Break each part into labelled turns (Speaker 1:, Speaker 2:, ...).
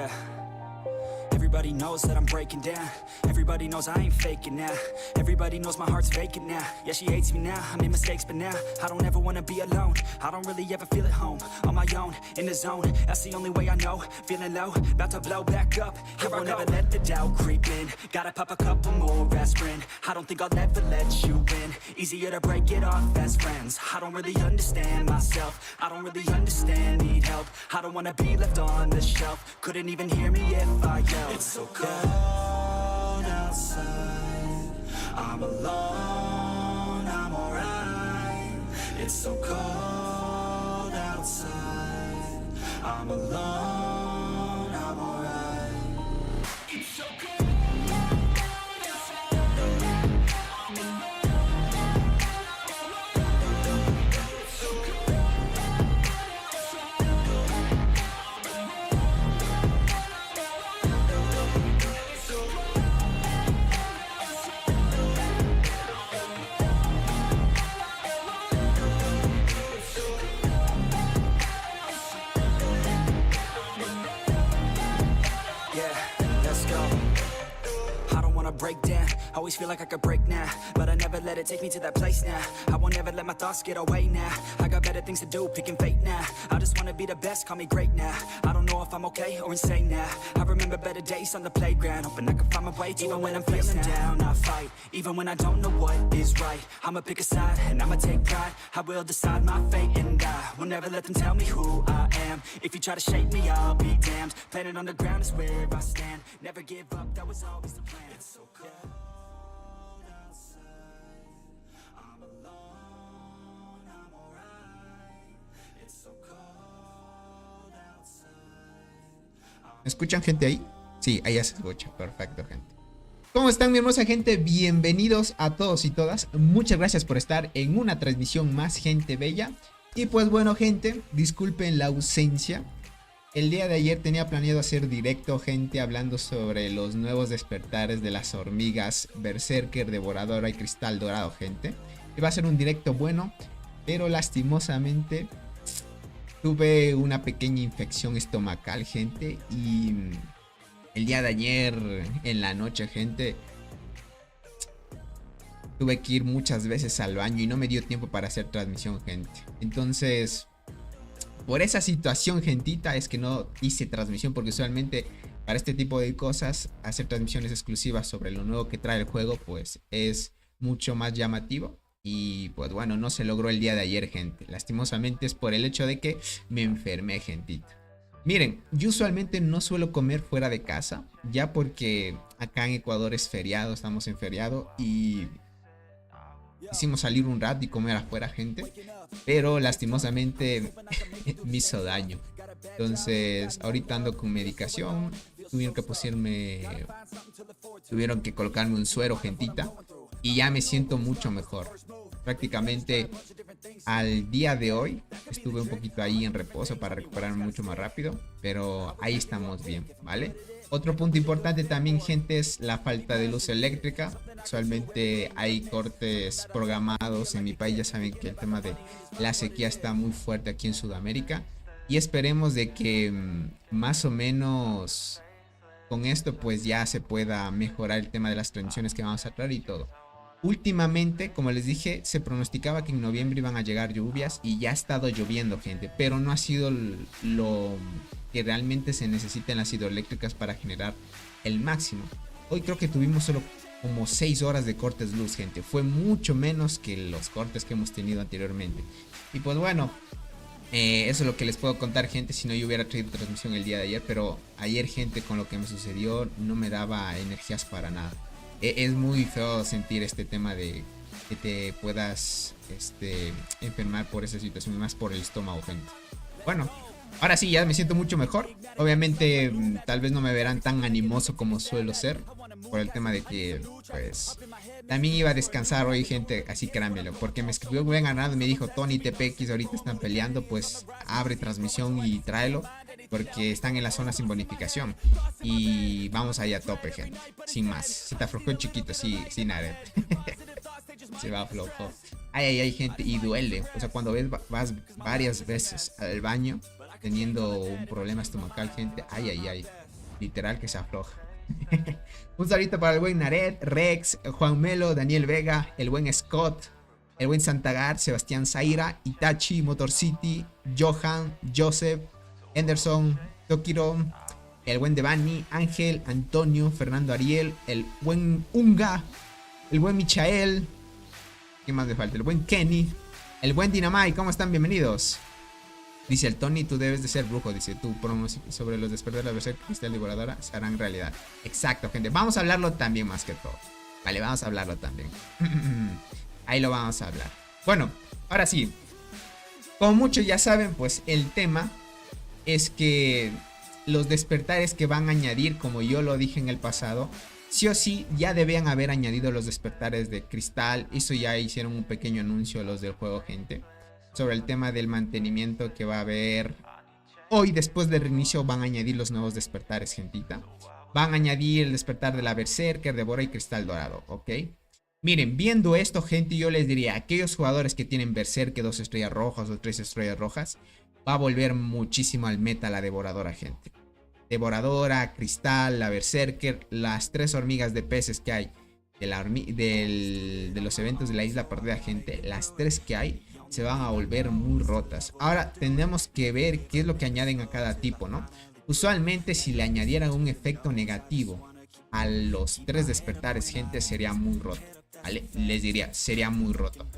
Speaker 1: Yeah. Everybody knows that I'm breaking down. Everybody knows I ain't faking now. Everybody knows my heart's vacant now. Yeah, she hates me now, I made mistakes, but now I don't ever wanna be alone. I don't really ever feel at home. On my own, in the zone, that's the only way I know. Feeling low, about to blow back up. I won't ever let the doubt creep in. Gotta pop a couple more aspirin. I don't think I'll ever let you in. Easier to break it off as friends. I don't really understand myself. I don't really understand, need help. I don't wanna be left on the shelf. Couldn't even hear me if I yelled. It's so cold outside. I'm alone, I'm alright. It's so cold outside. I'm alone, I'm alright. It's so cold. Break down, always feel like I could break now, but I never let it take me to that place now. I won't ever let my thoughts get away now. I got better things to do, picking fate now. I just wanna be the best, call me great now. I don't know if I'm okay or insane now. I remember better days on the playground, hoping I can find my way even when I'm feeling down. I fight, even when I don't know what is right. I'ma pick a side, and I'ma take pride. I will decide my fate, and I will never let them tell me who I am. If you try to shape me, I'll be damned. Planet on the ground is where I stand. Never give up, that was always the plan. It's so cold outside. I'm alone, I'm alright. It's so cold outside.
Speaker 2: ¿Me escuchan, gente, ahí? Sí, ahí ya se escucha. Perfecto, gente. ¿Cómo están, mi hermosa gente? Bienvenidos a todos y todas. Muchas gracias por estar en una transmisión más, gente bella. Y pues bueno, gente, disculpen la ausencia. El día de ayer tenía planeado hacer directo, gente, hablando sobre los nuevos despertares de las hormigas Berserker, Devoradora y Cristal Dorado, gente. Iba a ser un directo bueno, pero lastimosamente tuve una pequeña infección estomacal, gente. Y el día de ayer, en la noche, gente, tuve que ir muchas veces al baño y no me dio tiempo para hacer transmisión, gente. Entonces, por esa situación, gentita, es que no hice transmisión, porque usualmente para este tipo de cosas, hacer transmisiones exclusivas sobre lo nuevo que trae el juego, pues es mucho más llamativo. Y pues bueno, no se logró el día de ayer, gente. Lastimosamente es por el hecho de que me enfermé, gentita. Miren, yo usualmente no suelo comer fuera de casa, ya porque acá en Ecuador es feriado, estamos en feriado y hicimos salir un rato y comer afuera, gente, pero lastimosamente me hizo daño. Entonces ahorita ando con medicación, tuvieron que colocarme un suero, gentita, y ya me siento mucho mejor. Prácticamente al día de hoy estuve un poquito ahí en reposo para recuperarme mucho más rápido, pero ahí estamos bien, ¿vale? Otro punto importante también, gente, es la falta de luz eléctrica. Usualmente hay cortes programados en mi país. Ya saben que el tema de la sequía está muy fuerte aquí en Sudamérica. Y esperemos de que más o menos con esto pues ya se pueda mejorar el tema de las transmisiones que vamos a traer y todo. Últimamente, como les dije, se pronosticaba que en noviembre iban a llegar lluvias y ya ha estado lloviendo, gente, pero no ha sido lo que realmente se necesita en las hidroeléctricas para generar el máximo. Hoy creo que tuvimos solo como 6 horas de cortes de luz, gente. Fue mucho menos que los cortes que hemos tenido anteriormente. Y pues bueno, eso es lo que les puedo contar, gente. Si no, yo hubiera traído transmisión el día de ayer, pero ayer, gente, con lo que me sucedió, no me daba energías para nada. Es muy feo sentir este tema de que te puedas enfermar por esa situación, más por el estómago, gente. Bueno, ahora sí, ya me siento mucho mejor. Obviamente, tal vez no me verán tan animoso como suelo ser, por el tema de que, pues, también iba a descansar hoy, gente, así créanmelo, porque me escribió bien ganado y me dijo: Tony, TPX ahorita están peleando, pues abre transmisión y tráelo, porque están en la zona sin bonificación. Y vamos ahí a tope, gente, sin más. Se te aflojó chiquito, sí, sin arete. Se va flojo. Ay, gente, y duele. O sea, cuando vas varias veces al baño teniendo un problema estomacal, gente, ay. literal que se afloja. Un saludito para el buen Naret, Rex, Juan Melo, Daniel Vega, el buen Scott, el buen Santagar, Sebastián Zaira, Itachi, Motor City, Johan, Joseph, Henderson, Tokiro, el buen Devani, Ángel, Antonio, Fernando Ariel, el buen Unga, el buen Michael, ¿qué más le falta? El buen Kenny, el buen Dinamai, ¿cómo están? Bienvenidos. Dice el Tony, tú debes de ser brujo. Dice, tu pronóstico sobre los despertares de la versión cristal devoradora se harán realidad. Exacto, gente. Vamos a hablarlo también más que todo. Vale, vamos a hablarlo también. Ahí lo vamos a hablar. Bueno, ahora sí. Como muchos ya saben, pues el tema es que los despertares que van a añadir, como yo lo dije en el pasado, sí o sí ya debían haber añadido los despertares de cristal. Eso ya hicieron un pequeño anuncio los del juego, gente, sobre el tema del mantenimiento que va a haber. Hoy, después del reinicio, van a añadir los nuevos despertares, gentita. Van a añadir el despertar de la Berserker, Devora y Cristal Dorado, ¿ok? Miren, viendo esto, gente, yo les diría, aquellos jugadores que tienen Berserker 2 estrellas rojas o 3 estrellas rojas, va a volver muchísimo al meta la Devoradora, gente. Devoradora, Cristal, la Berserker, las 3 hormigas de peces que hay de los eventos de la isla perdida, gente, las 3 que hay se van a volver muy rotas. Ahora tenemos que ver qué es lo que añaden a cada tipo, ¿no? Usualmente si le añadieran un efecto negativo a los 3 despertares, gente, sería muy roto, ¿vale? Les diría, sería muy roto.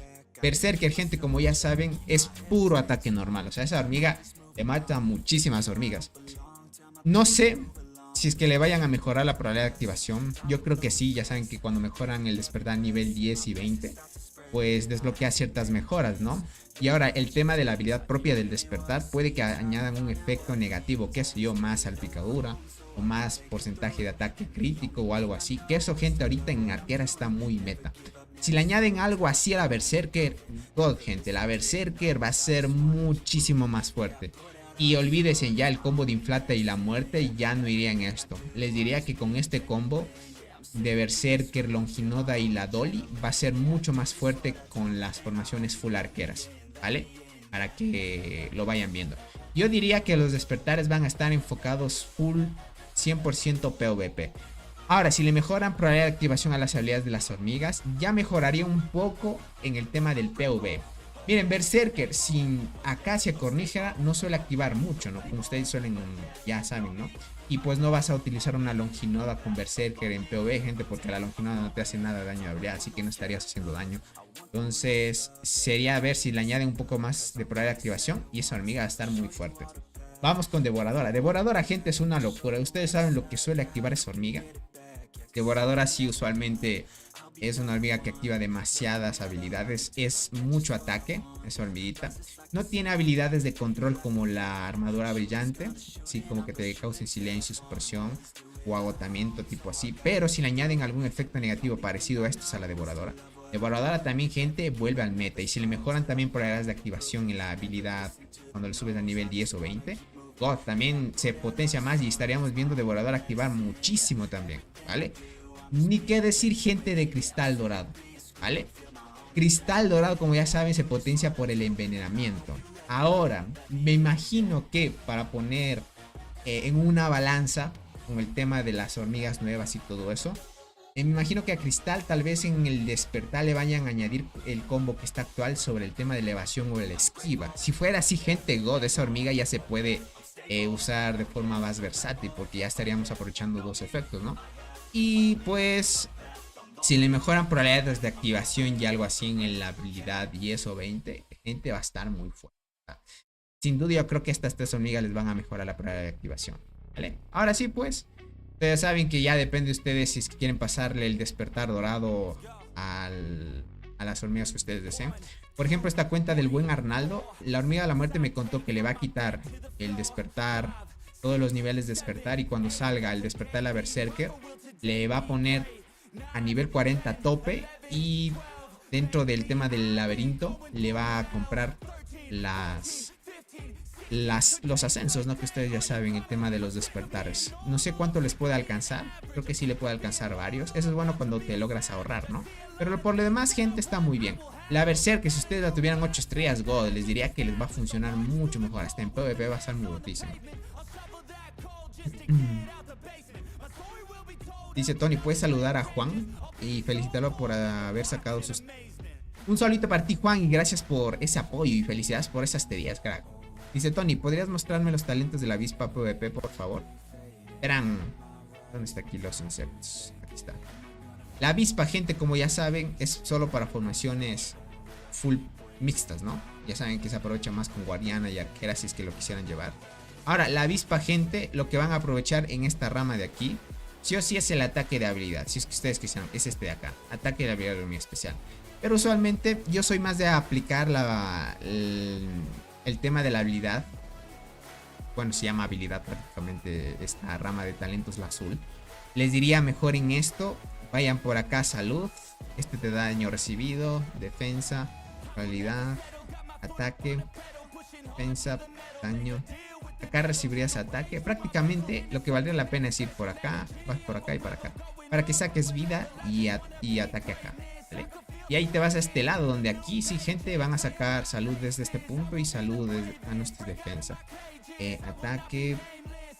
Speaker 2: Berserker, gente, como ya saben, es puro ataque normal. O sea, esa hormiga le mata a muchísimas hormigas. No sé si es que le vayan a mejorar la probabilidad de activación. Yo creo que sí, ya saben que cuando mejoran el despertar nivel 10 y 20... pues desbloquea ciertas mejoras, ¿no? Y ahora el tema de la habilidad propia del despertar, puede que añadan un efecto negativo, qué sé yo, más salpicadura o más porcentaje de ataque crítico o algo así. Que eso, gente, ahorita en arquera está muy meta. Si le añaden algo así a la Berserker, God, gente, la Berserker va a ser muchísimo más fuerte. Y olvídense ya el combo de Inflata y la muerte, ya no iría en esto. Les diría que con este combo de Berserker, Longinoda y la Dolly va a ser mucho más fuerte con las formaciones full arqueras, ¿vale? Para que lo vayan viendo. Yo diría que los despertares van a estar enfocados full 100% PvP. Ahora, si le mejoran probabilidad de activación a las habilidades de las hormigas, ya mejoraría un poco en el tema del PvP. Miren, Berserker sin Acacia Cornígera no suele activar mucho, ¿no? Como ustedes suelen, ya saben, ¿no? Y pues no vas a utilizar una Longinoda con Berserker en PvP, gente, porque la Longinoda no te hace nada de daño de habilidad, así que no estarías haciendo daño. Entonces, sería ver si le añaden un poco más de probabilidad de activación y esa hormiga va a estar muy fuerte. Vamos con Devoradora. Devoradora, gente, es una locura. Ustedes saben lo que suele activar esa hormiga. Devoradora sí usualmente es una hormiga que activa demasiadas habilidades. Es mucho ataque, esa hormiguita. No tiene habilidades de control como la armadura brillante, sí, como que te causen silencio, supresión o agotamiento, tipo así. Pero si le añaden algún efecto negativo parecido a estos a la Devoradora. Devoradora también, gente, vuelve al meta. Y si le mejoran también probabilidades de activación en la habilidad cuando le subes a nivel 10 o 20, God, también se potencia más y estaríamos viendo Devoradora activar muchísimo también, ¿vale? Ni qué decir, gente, de Cristal Dorado, ¿vale? Cristal Dorado, como ya saben, se potencia por el envenenamiento. Ahora, me imagino que para poner en una balanza con el tema de las hormigas nuevas y todo eso, me imagino que a Cristal tal vez en el despertar le vayan a añadir el combo que está actual sobre el tema de elevación o el esquiva. Si fuera así, gente, God, esa hormiga ya se puede usar de forma más versátil, porque ya estaríamos aprovechando dos efectos, ¿no? Y pues si le mejoran probabilidades de activación y algo así en la habilidad 10 o 20, gente, va a estar muy fuerte. Sin duda yo creo que estas 3 hormigas les van a mejorar la probabilidad de activación, ¿vale? Ahora sí, pues ustedes saben que ya depende de ustedes si es que quieren pasarle el despertar dorado a las hormigas que ustedes deseen. Por ejemplo, esta cuenta del buen Arnaldo, la hormiga de la muerte me contó que le va a quitar el despertar, todos los niveles de despertar, y cuando salga el despertar de la Berserker le va a poner a nivel 40 tope, y dentro del tema del laberinto le va a comprar los ascensos, ¿no? Que ustedes ya saben, el tema de los despertares. No sé cuánto les puede alcanzar, creo que sí le puede alcanzar varios. Eso es bueno cuando te logras ahorrar, ¿no? Pero por lo demás, gente, está muy bien. La Berserker, que si ustedes la tuvieran 8 estrellas God, les diría que les va a funcionar mucho mejor. Hasta en PvP va a ser muy rotísimo. Dice Tony, ¿puedes saludar a Juan y felicitarlo por haber sacado sus... Un solito para ti, Juan, y gracias por ese apoyo y felicidades por esas teorías, crack. Dice Tony, ¿podrías mostrarme los talentos de la avispa PvP, por favor? Verán, ¿dónde está aquí los insectos? Aquí está. La avispa, gente, como ya saben, es solo para formaciones full mixtas, ¿no? Ya saben que se aprovecha más con guardiana y arquera si es que lo quisieran llevar. Ahora, la avispa, gente, lo que van a aprovechar en esta rama de aquí, sí o sí es el ataque de habilidad. Si es que ustedes quisieran, es este de acá. Ataque de habilidad muy especial. Pero usualmente yo soy más de aplicar el tema de la habilidad. Bueno, se llama habilidad prácticamente esta rama de talentos, la azul. Les diría mejor en esto, vayan por acá, salud. Este te da daño recibido, defensa, habilidad, ataque, defensa, daño. Acá recibirías ataque. Prácticamente lo que valdría la pena es ir por acá, vas por acá y para acá, para que saques vida y ataque acá, ¿vale? Y ahí te vas a este lado, donde aquí sí, gente, van a sacar salud desde este punto y salud a nuestra defensa. Ataque,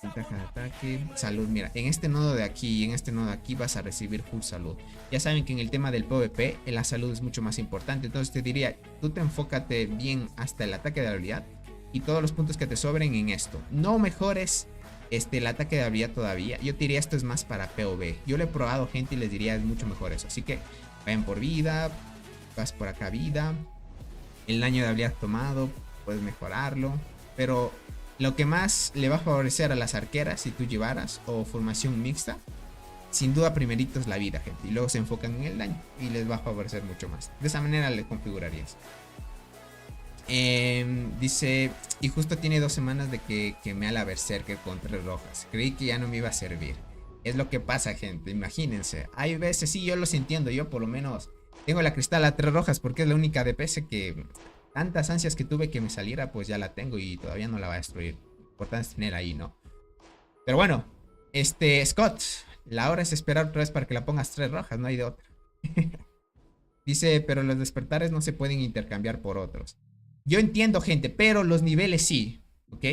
Speaker 2: ventaja de ataque, salud. Mira, en este nodo de aquí y en este nodo de aquí vas a recibir full salud. Ya saben que en el tema del PvP, la salud es mucho más importante. Entonces te diría, tú te enfócate bien hasta el ataque de habilidad y todos los puntos que te sobren en esto. No mejores el ataque de habilidad todavía. Yo te diría, esto es más para PvP. Yo lo he probado, gente, y les diría, es mucho mejor eso. Así que vayan por vida, vas por acá vida. El daño de habilidad tomado, puedes mejorarlo. Pero lo que más le va a favorecer a las arqueras, si tú llevaras, o formación mixta, sin duda primerito es la vida, gente. Y luego se enfocan en el daño y les va a favorecer mucho más. De esa manera le configurarías. Dice, y justo tiene 2 semanas de que me a la Berserker con 3 rojas. Creí que ya no me iba a servir. Es lo que pasa, gente, imagínense. Hay veces, sí, yo los entiendo. Yo por lo menos tengo la cristal a 3 rojas porque es la única DPS que tantas ansias que tuve que me saliera, pues ya la tengo y todavía no la va a destruir. Importante es tener ahí, ¿no? Pero bueno, Scott, la hora es esperar otra vez para que la pongas 3 rojas, no hay de otra. Dice, pero los despertares no se pueden intercambiar por otros. Yo entiendo, gente, pero los niveles sí, ¿ok?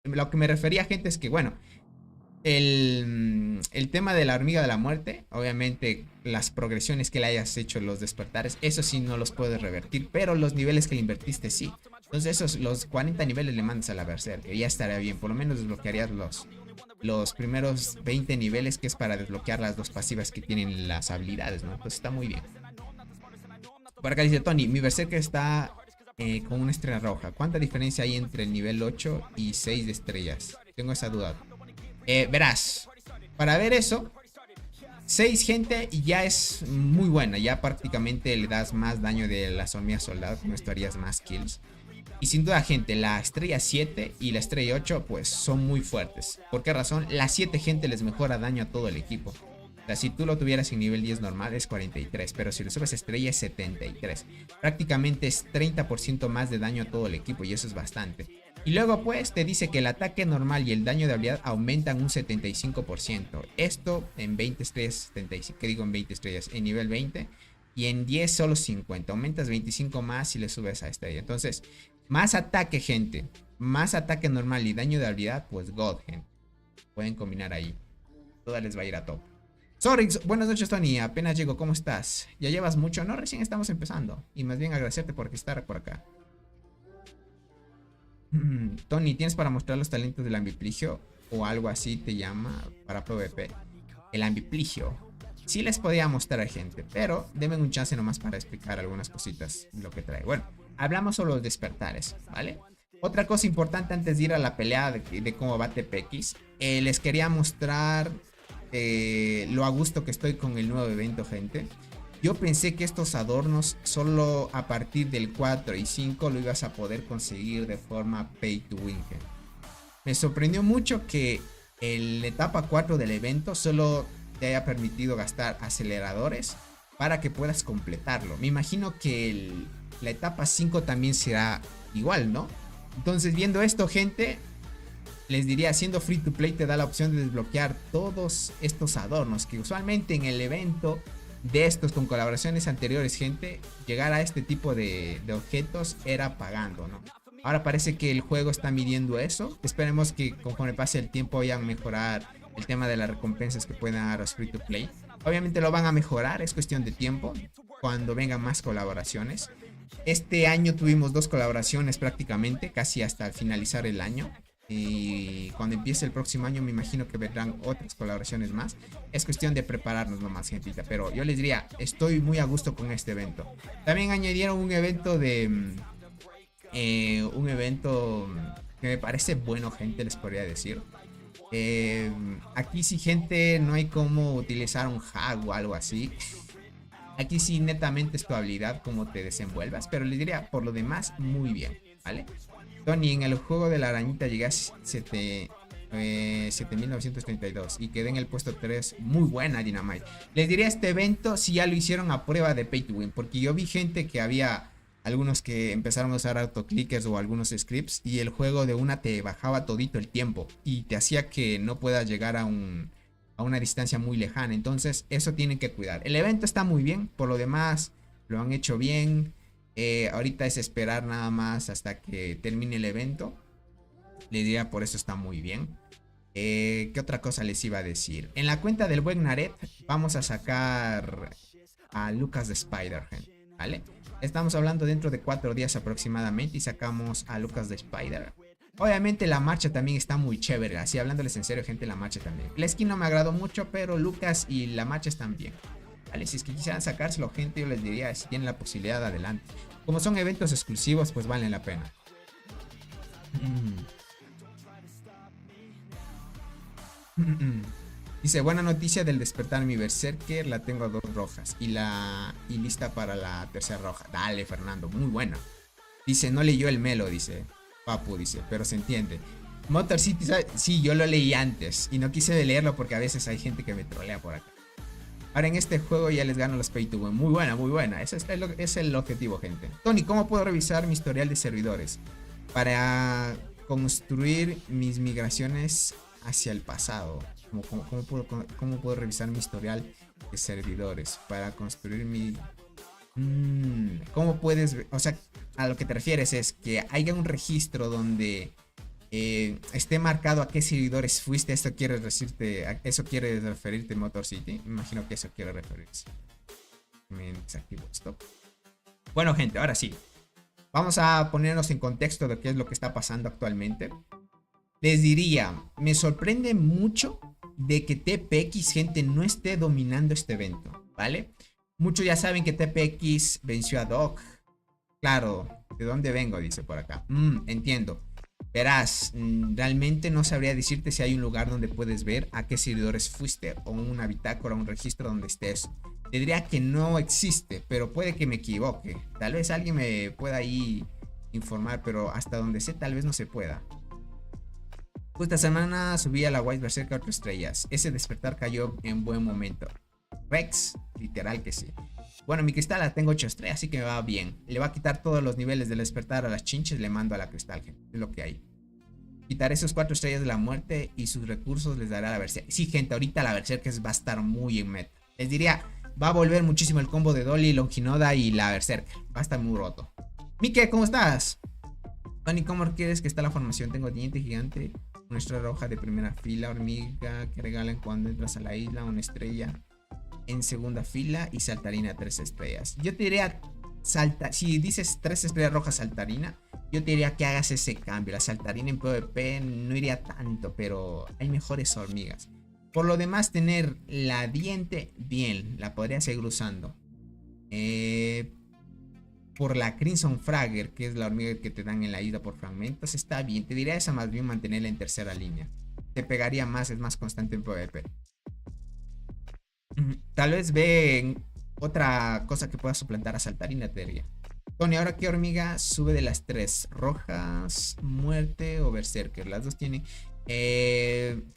Speaker 2: Lo que me refería, gente, es que, bueno, el tema de la hormiga de la muerte, obviamente las progresiones que le hayas hecho los despertares, eso sí no los puedes revertir, pero los niveles que le invertiste sí. Entonces esos, los 40 niveles le mandas a la Berserker y ya estaría bien. Por lo menos desbloquearías los primeros 20 niveles, que es para desbloquear las 2 pasivas que tienen las habilidades, ¿no? Entonces está muy bien. Por acá dice Tony, mi Berserker está con una estrella roja. ¿Cuánta diferencia hay entre el nivel 8 y 6 de estrellas? Tengo esa duda. Verás, para ver eso, 6, gente, y ya es muy buena. Ya prácticamente le das más daño de las hormigas soldado. Con esto harías más kills. Y sin duda, gente, la estrella 7 y la estrella 8 pues son muy fuertes. ¿Por qué razón? La 7, gente, les mejora daño a todo el equipo. O sea, si tú lo tuvieras en nivel 10 normal es 43, pero si le subes estrella es 73. Prácticamente es 30% más de daño a todo el equipo y eso es bastante. Y luego pues te dice que el ataque normal y el daño de habilidad aumentan un 75%. Esto en 20 estrellas, 75, ¿qué digo en 20 estrellas? En nivel 20 y en 10 solo 50. Aumentas 25 más si le subes a estrella. Entonces, más ataque, gente. Más ataque normal y daño de habilidad, pues God, gente. Pueden combinar ahí. Toda les va a ir a top. Sorry, buenas noches, Tony. Apenas llego, ¿cómo estás? ¿Ya llevas mucho? No, recién estamos empezando. Y más bien agradecerte por estar por acá. Tony, ¿tienes para mostrar los talentos del ambipligio? O algo así te llama para PvP. El ambipligio. Sí les podía mostrar, gente, pero denme un chance nomás para explicar algunas cositas lo que trae. Bueno, hablamos sobre los despertares, ¿vale? Otra cosa importante antes de ir a la pelea de cómo va TPX. Les quería mostrar lo a gusto que estoy con el nuevo evento, gente. Yo pensé que estos adornos solo a partir del 4 y 5 lo ibas a poder conseguir de forma pay to win, gente. Me sorprendió mucho que en la etapa 4 del evento solo te haya permitido gastar aceleradores para que puedas completarlo. Me imagino que la etapa 5 también será igual, ¿no? Entonces, viendo esto, gente, les diría, siendo free to play te da la opción de desbloquear todos estos adornos que usualmente en el evento de estos con colaboraciones anteriores, gente, llegar a este tipo de objetos era pagando, ¿no? Ahora parece que el juego está midiendo eso. Esperemos que conforme pase el tiempo vayan a mejorar el tema de las recompensas que pueden dar los free to play. Obviamente lo van a mejorar, es cuestión de tiempo, cuando vengan más colaboraciones. Este año tuvimos 2 colaboraciones prácticamente, casi hasta finalizar el año. Y cuando empiece el próximo año me imagino que vendrán otras colaboraciones más. Es cuestión de prepararnos nomás, gentita. Pero yo les diría, estoy muy a gusto con este evento. También añadieron un evento de... un evento que me parece bueno, gente, les podría decir. Aquí sí, gente, no hay como utilizar un hack o algo así. Aquí sí netamente es tu habilidad, cómo te desenvuelvas. Pero les diría, por lo demás, muy bien, ¿vale? Tony, en el juego de la arañita llegué a 7932 y quedé en el puesto 3. Muy buena, Dynamite. Les diría, este evento si ya lo hicieron a prueba de Pay to Win, porque yo vi gente que había algunos que empezaron a usar autoclickers o algunos scripts y el juego de una te bajaba todito el tiempo y te hacía que no puedas llegar a una distancia muy lejana. Entonces eso tienen que cuidar. El evento está muy bien, por lo demás lo han hecho bien. Ahorita es esperar nada más hasta que termine el evento. Les diría, por eso está muy bien. ¿Qué otra cosa les iba a decir? En la cuenta del buen Naret vamos a sacar a Lucas de Spider, ¿vale? Estamos hablando dentro de 4 días aproximadamente y sacamos a Lucas de Spider. Obviamente la marcha también está muy chévere. Así hablándoles en serio, gente, la marcha también. La skin no me agradó mucho, pero Lucas y la marcha están bien. Vale, si es que quisieran sacárselo, gente, yo les diría, si tienen la posibilidad, adelante. Como son eventos exclusivos, pues valen la pena. Dice, buena noticia del despertar mi berserker, la tengo a 2 rojas y lista para la tercera roja. Dale, Fernando, muy buena. Dice, no leyó el melo, dice Papu, dice, pero se entiende. Motor City, sí, yo lo leí antes y no quise leerlo porque a veces hay gente que me trolea por acá. Ahora en este juego ya les gano los pay to win. Muy buena, muy buena. Ese es el objetivo, gente. Tony, ¿cómo puedo revisar mi historial de servidores? Para construir mis migraciones hacia el pasado. ¿Cómo puedo revisar mi historial de servidores? Para construir mi... ¿Cómo puedes...? O sea, a lo que te refieres es que haya un registro donde... esté marcado a qué servidores fuiste. Eso quiere referirte Motor City. Me imagino que eso quiere referirse. Me desactivo esto. Bueno, gente, ahora sí, vamos a ponernos en contexto de qué es lo que está pasando actualmente. Les diría, me sorprende mucho de que TPX, gente, no esté dominando este evento, ¿vale? Muchos ya saben que TPX venció a Doc. Claro, ¿de dónde vengo? Dice por acá. Entiendo. Verás, realmente no sabría decirte si hay un lugar donde puedes ver a qué servidores fuiste o una bitácora, un registro donde estés. Te diría que no existe, pero puede que me equivoque. Tal vez alguien me pueda ahí informar, pero hasta donde sé tal vez no se pueda. Esta semana subí a la White Berserker 8 estrellas. Ese despertar cayó en buen momento. Rex, literal que sí. Bueno, mi cristal la tengo 8 estrellas, así que me va bien. Le va a quitar todos los niveles del despertar a las chinches, le mando a la cristal, gente. Es lo que hay. Quitaré esos 4 estrellas de la muerte y sus recursos les dará la Berserker. Sí, gente, ahorita la Berserker va a estar muy en meta. Les diría, va a volver muchísimo el combo de Dolly, Longinoda y la Berserker. Va a estar muy roto. Mike, ¿cómo estás? Tony, ¿cómo quieres que está la formación? Tengo diente gigante, una estrella roja de primera fila, hormiga que regalan cuando entras a la isla, una estrella en segunda fila y saltarina 3 estrellas. Yo te diría, si dices 3 estrellas rojas saltarina, yo te diría que hagas ese cambio. La saltarina en PvP no iría tanto, pero hay mejores hormigas. Por lo demás, tener la diente bien, la podría seguir usando. Por la Crimson Fragger, que es la hormiga que te dan en la isla por fragmentos, está bien. Te diría esa más bien mantenerla en tercera línea. Te pegaría más, es más constante en PvP. Tal vez ve otra cosa que pueda suplantar a saltarina, te diría. Tony, ahora qué hormiga sube de las 3, rojas, muerte o berserker. Las dos tienen.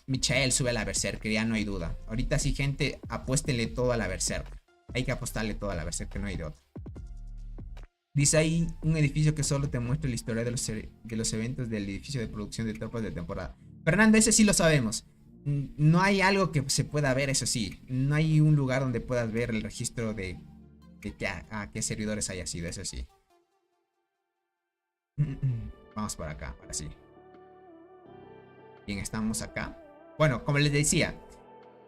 Speaker 2: Michael sube a la berserker, ya no hay duda. Ahorita sí, gente, apuéstenle todo a la berserker. Hay que apostarle todo a la berserker, no hay de otra. Dice ahí un edificio que solo te muestra la historia de los eventos del edificio de producción de tropas de temporada. Fernando, ese sí lo sabemos. No hay algo que se pueda ver, eso sí. No hay un lugar donde puedas ver el registro de a qué servidores haya sido, eso sí. Vamos por acá, ahora sí. Bien, estamos acá. Bueno, como les decía,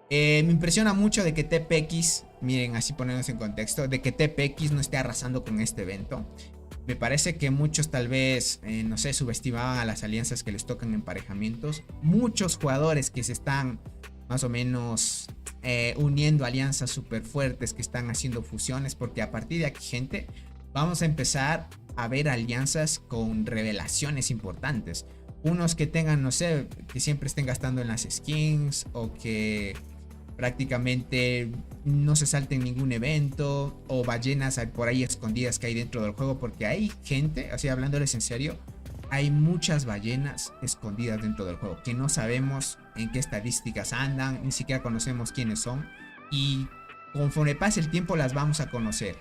Speaker 2: me impresiona mucho de que TPX, miren, así ponemos en contexto, de que TPX no esté arrasando con este evento. Me parece que muchos tal vez, no sé, subestimaban a las alianzas que les tocan emparejamientos. Muchos jugadores que se están más o menos uniendo alianzas súper fuertes, que están haciendo fusiones, porque a partir de aquí, gente, vamos a empezar a ver alianzas con revelaciones importantes. Unos que tengan, no sé, que siempre estén gastando en las skins o que prácticamente no se salten ningún evento, o ballenas por ahí escondidas que hay dentro del juego, porque hay gente, así hablándoles en serio, hay muchas ballenas escondidas dentro del juego que no sabemos en qué estadísticas andan, ni siquiera conocemos quiénes son, y conforme pase el tiempo las vamos a conocer.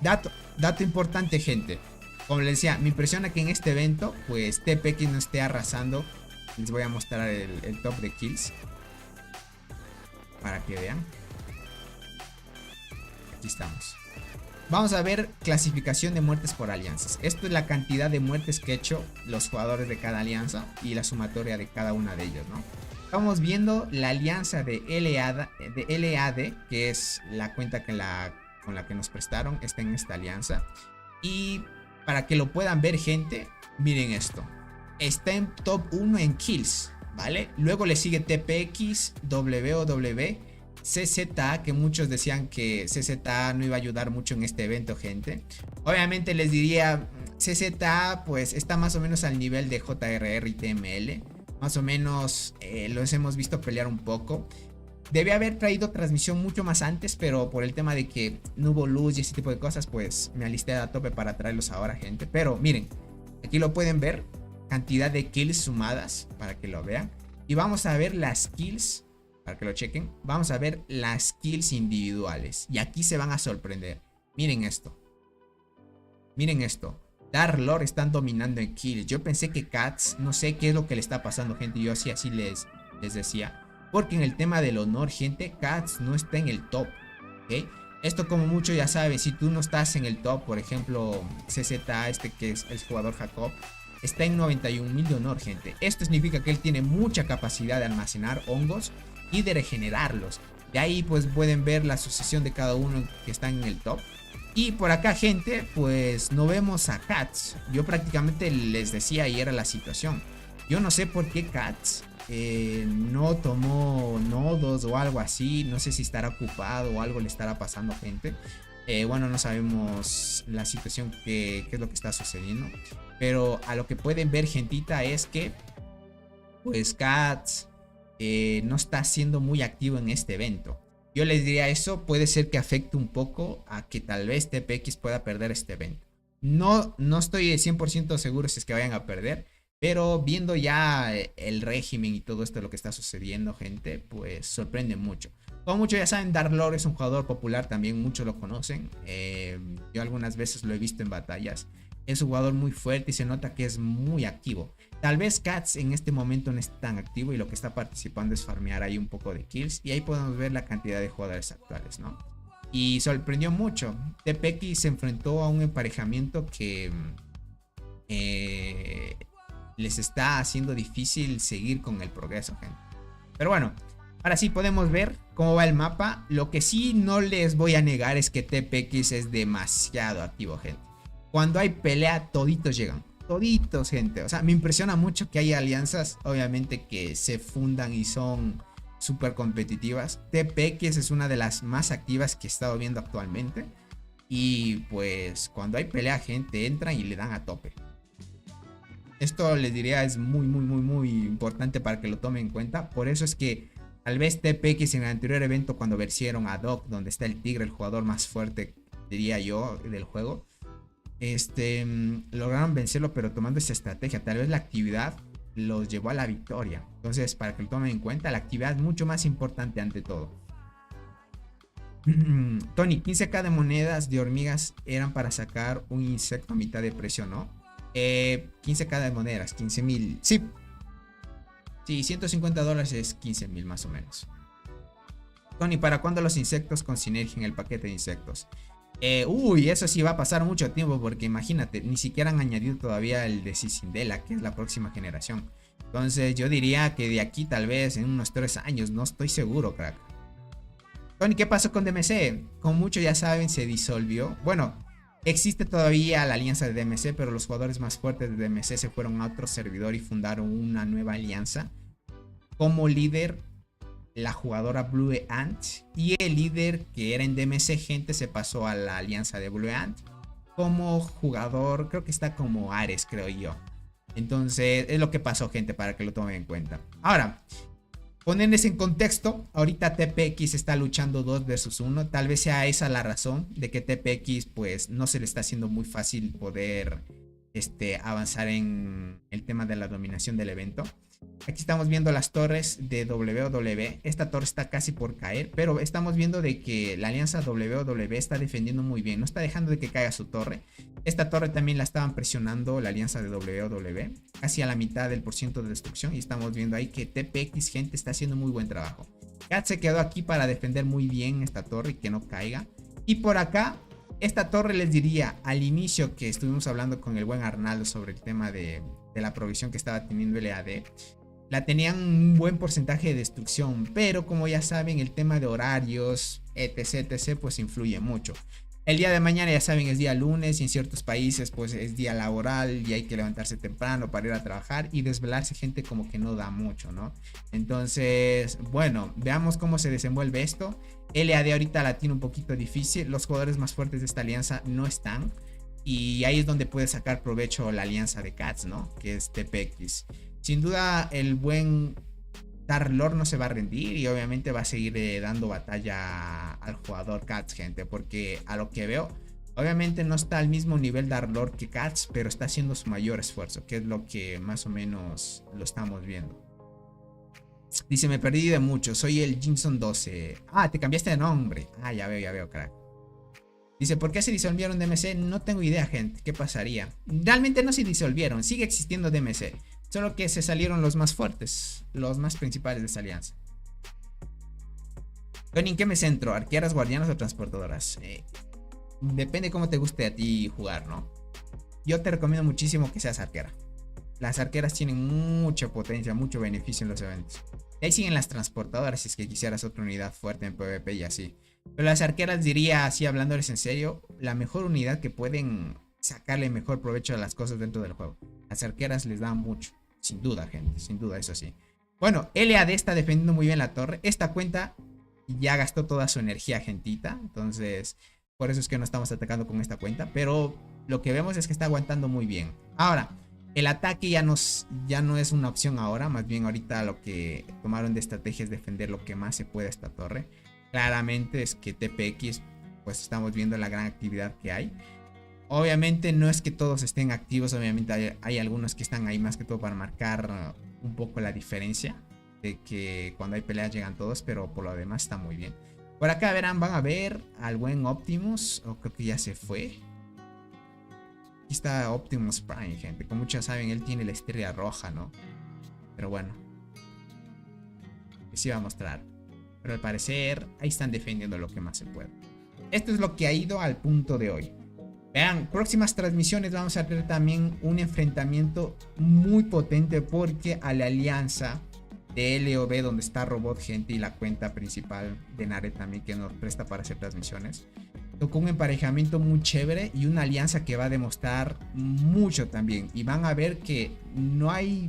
Speaker 2: Dato importante, gente, como les decía, me impresiona que en este evento pues TPX no esté arrasando. Les voy a mostrar el top de kills para que vean. Aquí estamos. Vamos a ver clasificación de muertes por alianzas. Esto es la cantidad de muertes que he hecho los jugadores de cada alianza y la sumatoria de cada una de ellos, ¿no? Estamos viendo la alianza de LAD, que es la cuenta con la que nos prestaron, está en esta alianza. Y para que lo puedan ver, gente, miren esto. Está en top 1 en kills, ¿vale? Luego le sigue TPX, WOW, CZA, que muchos decían que CZA no iba a ayudar mucho en este evento, gente. Obviamente les diría, CZA pues está más o menos al nivel de JRR y TML. Más o menos los hemos visto pelear un poco. Debía haber traído transmisión mucho más antes, pero por el tema de que no hubo luz y ese tipo de cosas, pues me alisté a tope para traerlos ahora, gente. Pero miren, aquí lo pueden ver, cantidad de kills sumadas, para que lo vean. Y vamos a ver las kills, para que lo chequen. Vamos a ver las kills individuales. Y aquí se van a sorprender. Miren esto. Miren esto. Dark Lord están dominando en kills. Yo pensé que Cats, no sé qué es lo que le está pasando, gente. Yo así les decía. Porque en el tema del honor, gente, Cats no está en el top, ¿ok? Esto, como muchos ya saben, si tú no estás en el top, por ejemplo, CZA, que es el jugador Jacob, está en 91.000 de honor, gente. Esto significa que él tiene mucha capacidad de almacenar hongos y de regenerarlos. De ahí pues pueden ver la sucesión de cada uno que están en el top. Y por acá, gente, pues no vemos a Cats. Yo prácticamente les decía y era la situación. Yo no sé por qué Cats no tomó nodos o algo así. No sé si estará ocupado o algo le estará pasando, gente. Bueno, no sabemos la situación, qué es lo que está sucediendo. Pero a lo que pueden ver, gentita, es que pues Cats no está siendo muy activo en este evento. Yo les diría, eso puede ser que afecte un poco a que tal vez TPX pueda perder este evento. No estoy 100% seguro si es que vayan a perder. Pero viendo ya el régimen y todo esto, lo que está sucediendo, gente, pues sorprende mucho. Como muchos ya saben, Dark Lord es un jugador popular también, muchos lo conocen. Yo algunas veces lo he visto en batallas. Es un jugador muy fuerte y se nota que es muy activo. Tal vez Cats en este momento no es tan activo y lo que está participando es farmear ahí un poco de kills. Y ahí podemos ver la cantidad de jugadores actuales, ¿no? Y sorprendió mucho. TPX se enfrentó a un emparejamiento que les está haciendo difícil seguir con el progreso, gente. Pero bueno, ahora sí podemos ver cómo va el mapa. Lo que sí no les voy a negar es que TPX es demasiado activo, gente. Cuando hay pelea, toditos llegan. Toditos, gente. O sea, me impresiona mucho que hay alianzas, obviamente, que se fundan y son súper competitivas. TPX es una de las más activas que he estado viendo actualmente. Y pues cuando hay pelea, gente, entran y le dan a tope. Esto les diría es muy importante para que lo tomen en cuenta. Por eso es que tal vez TPX en el anterior evento, cuando vencieron a Doc, donde está el Tigre, el jugador más fuerte, diría yo, del juego, lograron vencerlo, pero tomando esa estrategia. Tal vez la actividad los llevó a la victoria. Entonces, para que lo tomen en cuenta, la actividad es mucho más importante ante todo. Tony, 15k de monedas de hormigas eran para sacar un insecto a mitad de precio, ¿no? 15k de monedas, 15.000. Sí, $150 es 15.000 más o menos. Tony, ¿para cuándo los insectos con sinergia en el paquete de insectos? Eso sí va a pasar mucho tiempo, porque imagínate, ni siquiera han añadido todavía el de Cicindela, que es la próxima generación. Entonces yo diría que de aquí tal vez en unos 3 años, no estoy seguro, crack. Tony, ¿qué pasó con DMC? Como muchos ya saben, se disolvió. Bueno, existe todavía la alianza de DMC, pero los jugadores más fuertes de DMC se fueron a otro servidor y fundaron una nueva alianza. Como líder, la jugadora Blue Ant, y el líder que era en DMC gente se pasó a la alianza de Blue Ant. Como jugador, creo que está como Ares, creo yo. Entonces, es lo que pasó, gente, para que lo tomen en cuenta. Ahora, ponerles en contexto, ahorita TPX está luchando 2 versus 1. Tal vez sea esa la razón de que TPX pues no se le está haciendo muy fácil poder avanzar en el tema de la dominación del evento. Aquí estamos viendo las torres de WWE. Esta torre está casi por caer, pero estamos viendo de que la alianza WWE está defendiendo muy bien. No está dejando de que caiga su torre. Esta torre también la estaban presionando la alianza de WWE, casi a la mitad del % de destrucción. Y estamos viendo ahí que TPX, gente, está haciendo muy buen trabajo. Cat se quedó aquí para defender muy bien esta torre y que no caiga. Y por acá, esta torre, les diría al inicio que estuvimos hablando con el buen Arnaldo sobre el tema de la provisión que estaba teniendo el EAD, la tenían un buen porcentaje de destrucción, pero como ya saben, el tema de horarios, etc, pues influye mucho. El día de mañana, ya saben, es día lunes y en ciertos países pues es día laboral y hay que levantarse temprano para ir a trabajar, y desvelarse, gente, como que no da mucho, ¿no? Entonces, bueno, veamos cómo se desenvuelve esto. LAD ahorita la tiene un poquito difícil, los jugadores más fuertes de esta alianza no están, y ahí es donde puede sacar provecho la alianza de Cats, ¿no? Que es TPX. Sin duda el buen Dark-Lord no se va a rendir y obviamente va a seguir dando batalla al jugador Cats, gente, porque a lo que veo, obviamente no está al mismo nivel Dark-Lord que Cats, pero está haciendo su mayor esfuerzo, que es lo que más o menos lo estamos viendo. Dice, me perdí de mucho, soy el Jimson 12. Ah, te cambiaste de nombre. Ah, ya veo, crack. Dice, ¿por qué se disolvieron DMC? No tengo idea, gente, ¿qué pasaría? Realmente no se disolvieron, sigue existiendo DMC, solo que se salieron los más fuertes, los más principales de esa alianza. ¿En qué me centro? ¿Arqueras, guardianas o transportadoras? Depende cómo te guste a ti jugar, ¿no? Yo te recomiendo muchísimo que seas arquera. Las arqueras tienen mucha potencia, mucho beneficio en los eventos. Y ahí siguen las transportadoras si es que quisieras otra unidad fuerte en PvP y así. Pero las arqueras, diría así, hablándoles en serio, la mejor unidad que pueden sacarle mejor provecho a las cosas dentro del juego. Las arqueras les dan mucho, sin duda, gente, sin duda, eso sí. Bueno, LAD está defendiendo muy bien la torre. Esta cuenta ya gastó toda su energía, gentita. Entonces, por eso es que no estamos atacando con esta cuenta. Pero lo que vemos es que está aguantando muy bien. Ahora, el ataque ya no es una opción ahora. Más bien ahorita lo que tomaron de estrategia es defender lo que más se puede a esta torre. Claramente es que TPX, pues estamos viendo la gran actividad que hay. Obviamente no es que todos estén activos, obviamente hay algunos que están ahí más que todo para marcar un poco la diferencia de que cuando hay peleas llegan todos, pero por lo demás está muy bien. Por acá verán, van a ver al buen Optimus, o creo que ya se fue. Aquí está Optimus Prime, gente, como muchos saben, él tiene la estrella roja, ¿no? Pero bueno, les iba a mostrar. Pero al parecer ahí están defendiendo lo que más se puede. Esto es lo que ha ido al punto de hoy. Vean, próximas transmisiones vamos a tener también un enfrentamiento muy potente, porque a la alianza de LOB, donde está Robot, gente, y la cuenta principal de Nare también, que nos presta para hacer transmisiones, tocó un emparejamiento muy chévere y una alianza que va a demostrar mucho también. Y van a ver que no hay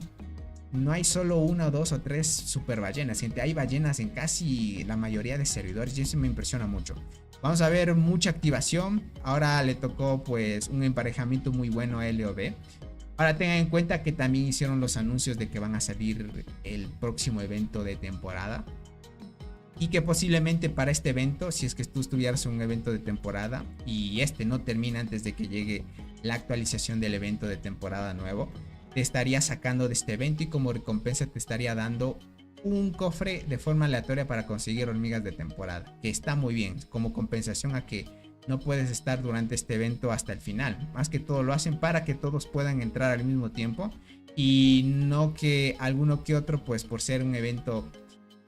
Speaker 2: solo una, dos o tres super ballenas, gente. Hay ballenas en casi la mayoría de servidores y eso me impresiona mucho. Vamos a ver mucha activación. Ahora le tocó pues un emparejamiento muy bueno a LOB. Ahora tengan en cuenta que también hicieron los anuncios de que van a salir el próximo evento de temporada. Y que posiblemente para este evento, si es que tú estuvieras en un evento de temporada y este no termina antes de que llegue la actualización del evento de temporada nuevo, te estaría sacando de este evento y como recompensa te estaría dando un cofre de forma aleatoria para conseguir hormigas de temporada, que está muy bien, como compensación a que no puedes estar durante este evento hasta el final. Más que todo lo hacen para que todos puedan entrar al mismo tiempo y no que alguno que otro, pues por ser un evento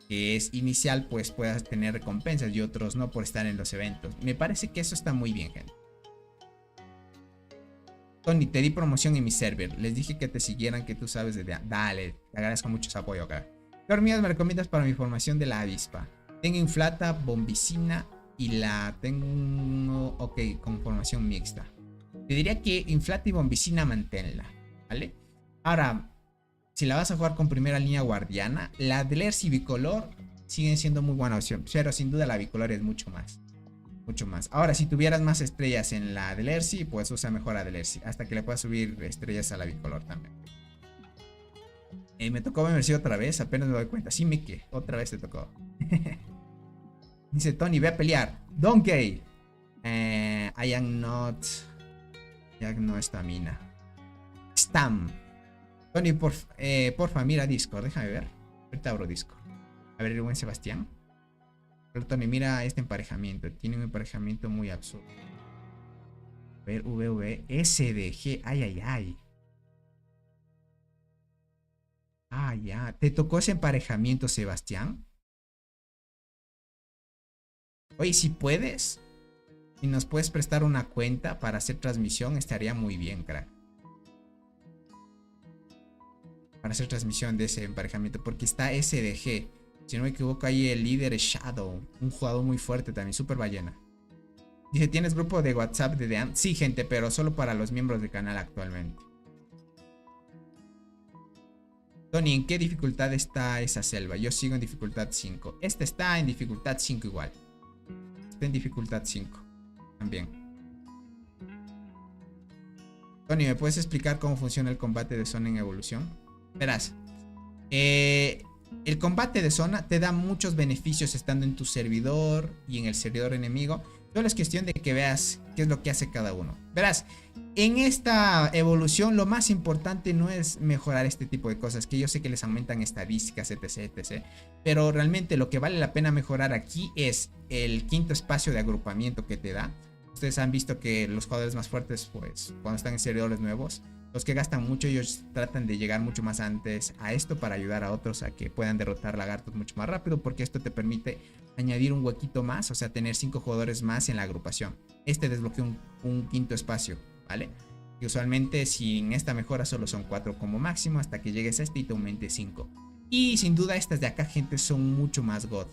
Speaker 2: que es inicial, pues puedas tener recompensas y otros no por estar en los eventos. Me parece que eso está muy bien, gente. Tony, te di promoción en mi server. Les dije que te siguieran, que tú sabes de... Dale, te agradezco mucho su apoyo acá. ¿Qué hormigas me recomiendas para mi formación de la avispa? Tengo inflata, bombicina y la tengo... Ok, con formación mixta. Te diría que inflata y bombicina manténla, ¿vale? Ahora, si la vas a jugar con primera línea guardiana, la Delercy bicolor siguen siendo muy buena opción. Pero sin duda la bicolor es mucho más. Mucho más. Ahora, si tuvieras más estrellas en la Delercy, pues usa mejor a Delercy. Hasta que le puedas subir estrellas a la bicolor también. Me tocó Mercy otra vez, apenas me doy cuenta. Sí, Mickey, otra vez te tocó. Dice Tony, ve a pelear. Donkey. I am not. Ya no estamina. Stam. Tony, porfa, mira Discord. Déjame ver. Ahorita abro Discord. A ver, el buen Sebastián. Pero Tony, mira este emparejamiento. Tiene un emparejamiento muy absurdo. A ver, VV. SDG. Ay, ay, ay. Ah, ya. ¿Te tocó ese emparejamiento, Sebastián? Oye, si puedes. Si nos puedes prestar una cuenta para hacer transmisión, estaría muy bien, crack. Para hacer transmisión de ese emparejamiento. Porque está SDG. Si no me equivoco, ahí el líder es Shadow. Un jugador muy fuerte también, super ballena. Dice, ¿tienes grupo de WhatsApp de DeAnt? Sí, gente, pero solo para los miembros del canal actualmente. Tony, ¿en qué dificultad está esa selva? Yo sigo en dificultad 5. Este está en dificultad 5 igual. Está en dificultad 5. También. Tony, ¿me puedes explicar cómo funciona el combate de zona en evolución? Verás. El combate de zona te da muchos beneficios estando en tu servidor y en el servidor enemigo. Solo es cuestión de que veas qué es lo que hace cada uno. Verás, en esta evolución lo más importante no es mejorar este tipo de cosas, que yo sé que les aumentan estadísticas, etc, etc. Pero realmente lo que vale la pena mejorar aquí es el quinto espacio de agrupamiento que te da. Ustedes han visto que los jugadores más fuertes, pues, cuando están en servidores nuevos, los que gastan mucho, ellos tratan de llegar mucho más antes a esto para ayudar a otros a que puedan derrotar lagartos mucho más rápido, porque esto te permite añadir un huequito más, o sea, tener 5 jugadores más en la agrupación. Este desbloquea un quinto espacio, ¿vale? Y usualmente sin esta mejora solo son 4 como máximo, hasta que llegues a este y te aumente 5. Y sin duda estas de acá, gente, son mucho más god.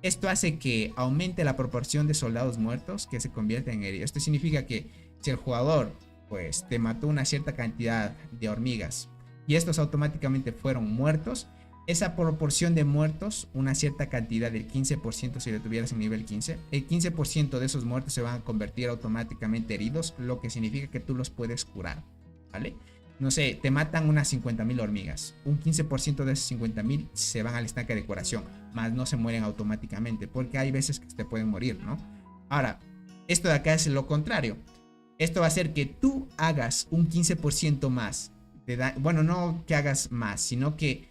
Speaker 2: Esto hace que aumente la proporción de soldados muertos que se convierten en heridos. Esto significa que si el jugador pues te mató una cierta cantidad de hormigas y estos automáticamente fueron muertos, esa proporción de muertos, una cierta cantidad del 15% si lo tuvieras en nivel 15, el 15% de esos muertos se van a convertir automáticamente heridos, lo que significa que tú los puedes curar, ¿vale? No sé, te matan unas 50.000 hormigas, un 15% de esas 50.000 se van al estanque de curación, más no se mueren automáticamente, porque hay veces que te pueden morir, ¿no? Ahora, esto de acá es lo contrario. Esto va a hacer que tú hagas un 15% más de daño. Bueno, no que hagas más, sino que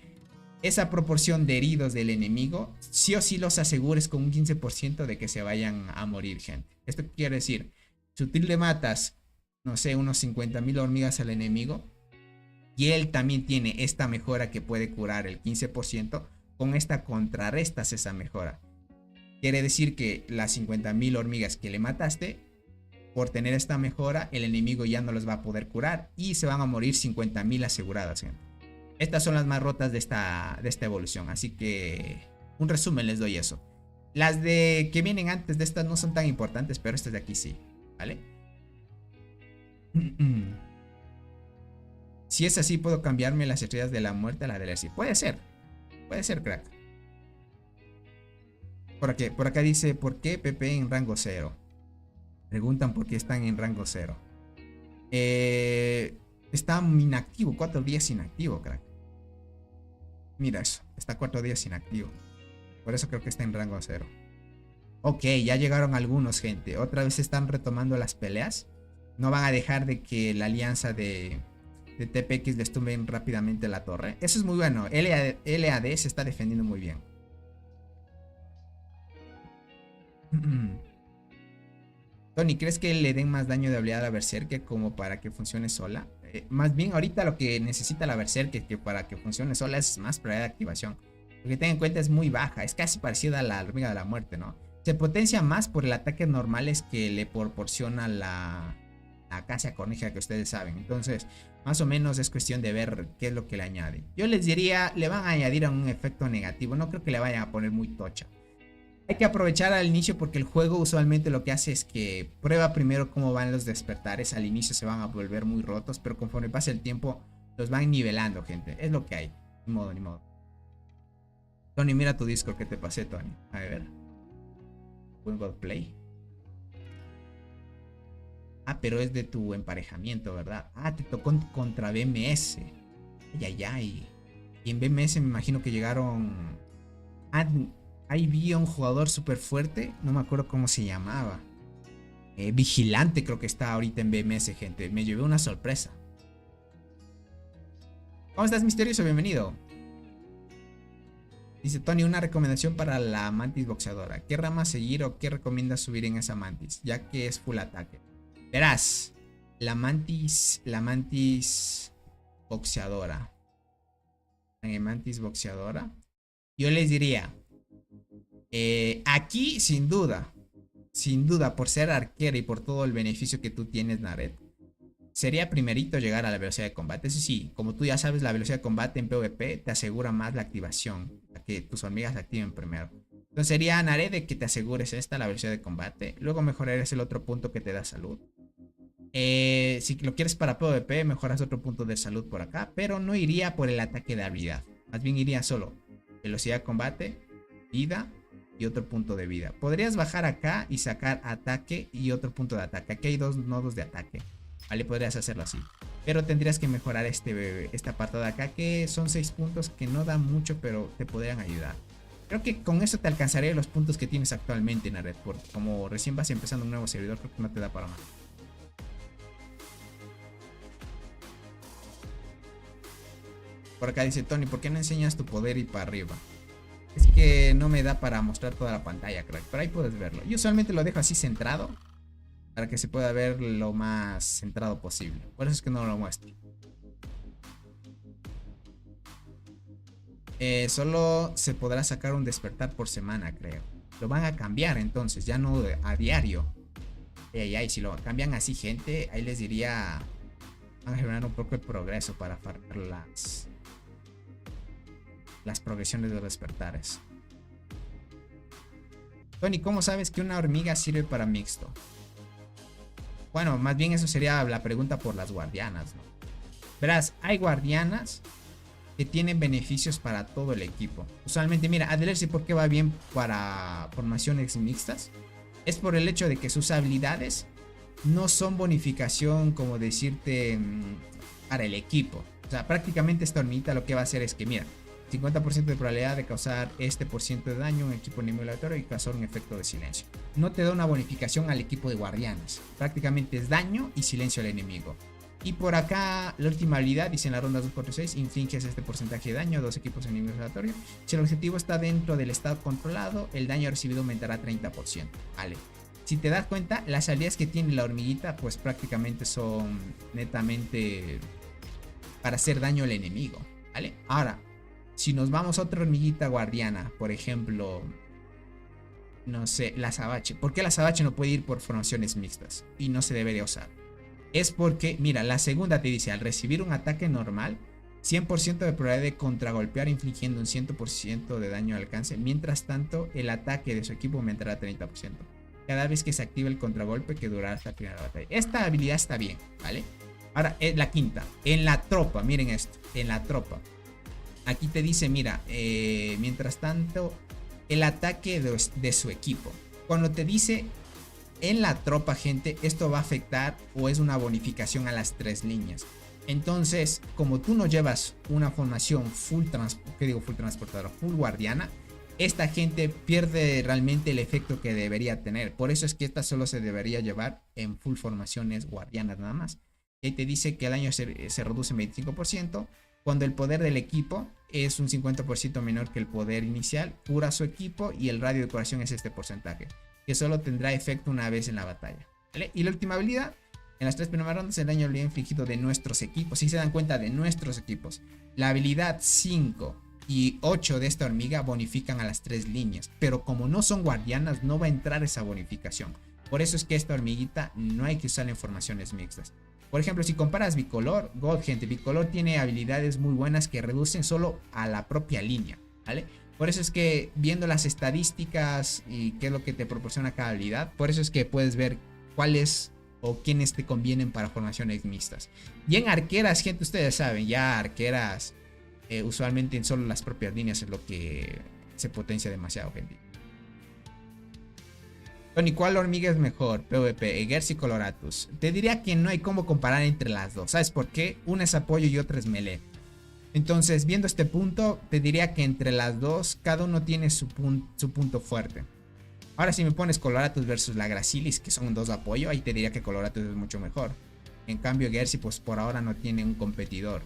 Speaker 2: esa proporción de heridos del enemigo, sí o sí los asegures con un 15% de que se vayan a morir, gente. Esto quiere decir, si tú le matas, no sé, unos 50.000 hormigas al enemigo, y él también tiene esta mejora que puede curar el 15%, con esta contrarrestas esa mejora. Quiere decir que las 50.000 hormigas que le mataste, por tener esta mejora, el enemigo ya no los va a poder curar y se van a morir 50.000 aseguradas, gente. Estas son las más rotas de esta evolución, así que un resumen les doy eso. Las de que vienen antes de estas no son tan importantes, pero estas de aquí sí, ¿vale? Si es así, ¿puedo cambiarme las estrellas de la muerte a la de la... Puede ser, crack. Por acá dice, ¿por qué PP en rango 0? Preguntan por qué están en rango 0. Está inactivo, 4 días inactivo, crack. Mira eso, está 4 días inactivo. Por eso creo que está en rango 0. Ok, ya llegaron algunos, gente. Otra vez están retomando las peleas. No van a dejar de que la alianza de TPX les tumben rápidamente la torre. Eso es muy bueno. LAD se está defendiendo muy bien. Tony, ¿crees que le den más daño de habilidad a Berserker como para que funcione sola? Más bien ahorita lo que necesita la Berserker que para que funcione sola es más probabilidad de activación. Porque ten en cuenta es muy baja, es casi parecida a la hormiga de la muerte, ¿no? Se potencia más por el ataque normales que le proporciona la la casa corneja que ustedes saben. Entonces, más o menos es cuestión de ver qué es lo que le añaden. Yo les diría, le van a añadir a un efecto negativo. No creo que le vayan a poner muy tocha. Hay que aprovechar al inicio porque el juego usualmente lo que hace es que prueba primero cómo van los despertares. Al inicio se van a volver muy rotos, pero conforme pasa el tiempo los van nivelando, gente. Es lo que hay. Ni modo, ni modo. Tony, mira tu Discord que te pasé, Tony. A ver. Buen Play. Ah, pero es de tu emparejamiento, ¿verdad? Ah, te tocó contra BMS. Ay, ay, ay. Y en BMS me imagino que llegaron... Ah, ahí vi a un jugador súper fuerte. No me acuerdo cómo se llamaba. Vigilante creo que está ahorita en BMS, gente. Me llevé una sorpresa. ¿Cómo estás, misterioso? Bienvenido. Dice Tony, una recomendación para la mantis boxeadora. ¿Qué rama seguir o qué recomiendas subir en esa mantis? Ya que es full ataque. Verás, la mantis boxeadora. Mantis boxeadora. Yo les diría, aquí sin duda, por ser arquera y por todo el beneficio que tú tienes, Naret, sería primerito llegar a la velocidad de combate. Eso sí, como tú ya sabes, la velocidad de combate en PvP te asegura más la activación, a que tus hormigas la activen primero. Entonces sería, Naret, de que te asegures esta, la velocidad de combate. Luego mejorarías el otro punto que te da salud. Si lo quieres para PvP, mejoras otro punto de salud por acá, pero no iría por el ataque de habilidad. Más bien iría solo velocidad de combate, vida y otro punto de vida. Podrías bajar acá y sacar ataque y otro punto de ataque. Aquí hay dos nodos de ataque. Vale, podrías hacerlo así. Pero tendrías que mejorar esta parte de acá, que son 6 puntos que no dan mucho, pero te podrían ayudar. Creo que con eso te alcanzaría los puntos que tienes actualmente en la red. Porque como recién vas empezando un nuevo servidor, creo que no te da para más. Por acá dice Tony, ¿por qué no enseñas tu poder y para arriba? Es que no me da para mostrar toda la pantalla, crack. Pero ahí puedes verlo. Yo usualmente lo dejo así centrado, para que se pueda ver lo más centrado posible. Por eso es que no lo muestro. Solo se podrá sacar un despertar por semana, creo. Lo van a cambiar entonces, ya no a diario. Si lo cambian así, gente, ahí les diría... Van a generar un poco de progreso para farmar las progresiones de los despertares. Tony, ¿cómo sabes que una hormiga sirve para mixto? Bueno, más bien eso sería la pregunta por las guardianas, ¿no? Verás, hay guardianas que tienen beneficios para todo el equipo. Usualmente, mira, Adelersi, ¿por qué va bien para formaciones mixtas? Es por el hecho de que sus habilidades no son bonificación, como decirte, para el equipo. O sea, prácticamente esta hormiguita lo que va a hacer es que, mira, 50% de probabilidad de causar este por ciento de daño a un equipo enemigo aleatorio y causar un efecto de silencio. No te da una bonificación al equipo de guardianes. Prácticamente es daño y silencio al enemigo. Y por acá, la última habilidad, dice en la ronda 246, infliges este porcentaje de daño a dos equipos enemigos aleatorios. Si el objetivo está dentro del estado controlado, el daño recibido aumentará 30%. Vale. Si te das cuenta, las habilidades que tiene la hormiguita, pues prácticamente son netamente para hacer daño al enemigo. Vale. Ahora, si nos vamos a otra hormiguita guardiana, por ejemplo, no sé, la azabache. ¿Por qué la azabache no puede ir por formaciones mixtas? Y no se debe de usar. Es porque, mira, la segunda te dice, al recibir un ataque normal, 100% de probabilidad de contragolpear infligiendo un 100% de daño al alcance. Mientras tanto, el ataque de su equipo aumentará 30%. Cada vez que se activa el contragolpe que durará hasta el final de la batalla. Esta habilidad está bien, ¿vale? Ahora, la quinta. En la tropa, miren esto. En la tropa. Aquí te dice, mira, mientras tanto, el ataque de su equipo. Cuando te dice en la tropa, gente, esto va a afectar o es una bonificación a las 3 líneas. Entonces, como tú no llevas una formación full transportadora, full guardiana, esta gente pierde realmente el efecto que debería tener. Por eso es que esta solo se debería llevar en full formaciones guardianas nada más. Y te dice que el daño se reduce en 25%. Cuando el poder del equipo es un 50% menor que el poder inicial, cura su equipo y el radio de curación es este porcentaje, que solo tendrá efecto una vez en la batalla, ¿vale? Y la última habilidad, en las 3 primeras rondas, el daño infligido de nuestros equipos. Si se dan cuenta, de nuestros equipos. La habilidad 5 y 8 de esta hormiga bonifican a las 3 líneas, pero como no son guardianas, no va a entrar esa bonificación. Por eso es que esta hormiguita no hay que usarla en formaciones mixtas. Por ejemplo, si comparas bicolor, God, gente, bicolor tiene habilidades muy buenas que reducen solo a la propia línea, ¿vale? Por eso es que viendo las estadísticas y qué es lo que te proporciona cada habilidad, por eso es que puedes ver cuáles o quiénes te convienen para formaciones mixtas. Y en arqueras, gente, ustedes saben, ya arqueras usualmente en solo las propias líneas es lo que se potencia demasiado, gente. Tony, ¿cuál hormiga es mejor? PvP, Eggers y Coloratus. Te diría que no hay cómo comparar entre las dos. ¿Sabes por qué? Una es apoyo y otra es melee. Entonces, viendo este punto, te diría que entre las dos, cada uno tiene su punto fuerte. Ahora, si me pones Coloratus versus la Gracilis, que son dos apoyo, ahí te diría que Coloratus es mucho mejor. En cambio, Eggers, pues por ahora no tiene un competidor.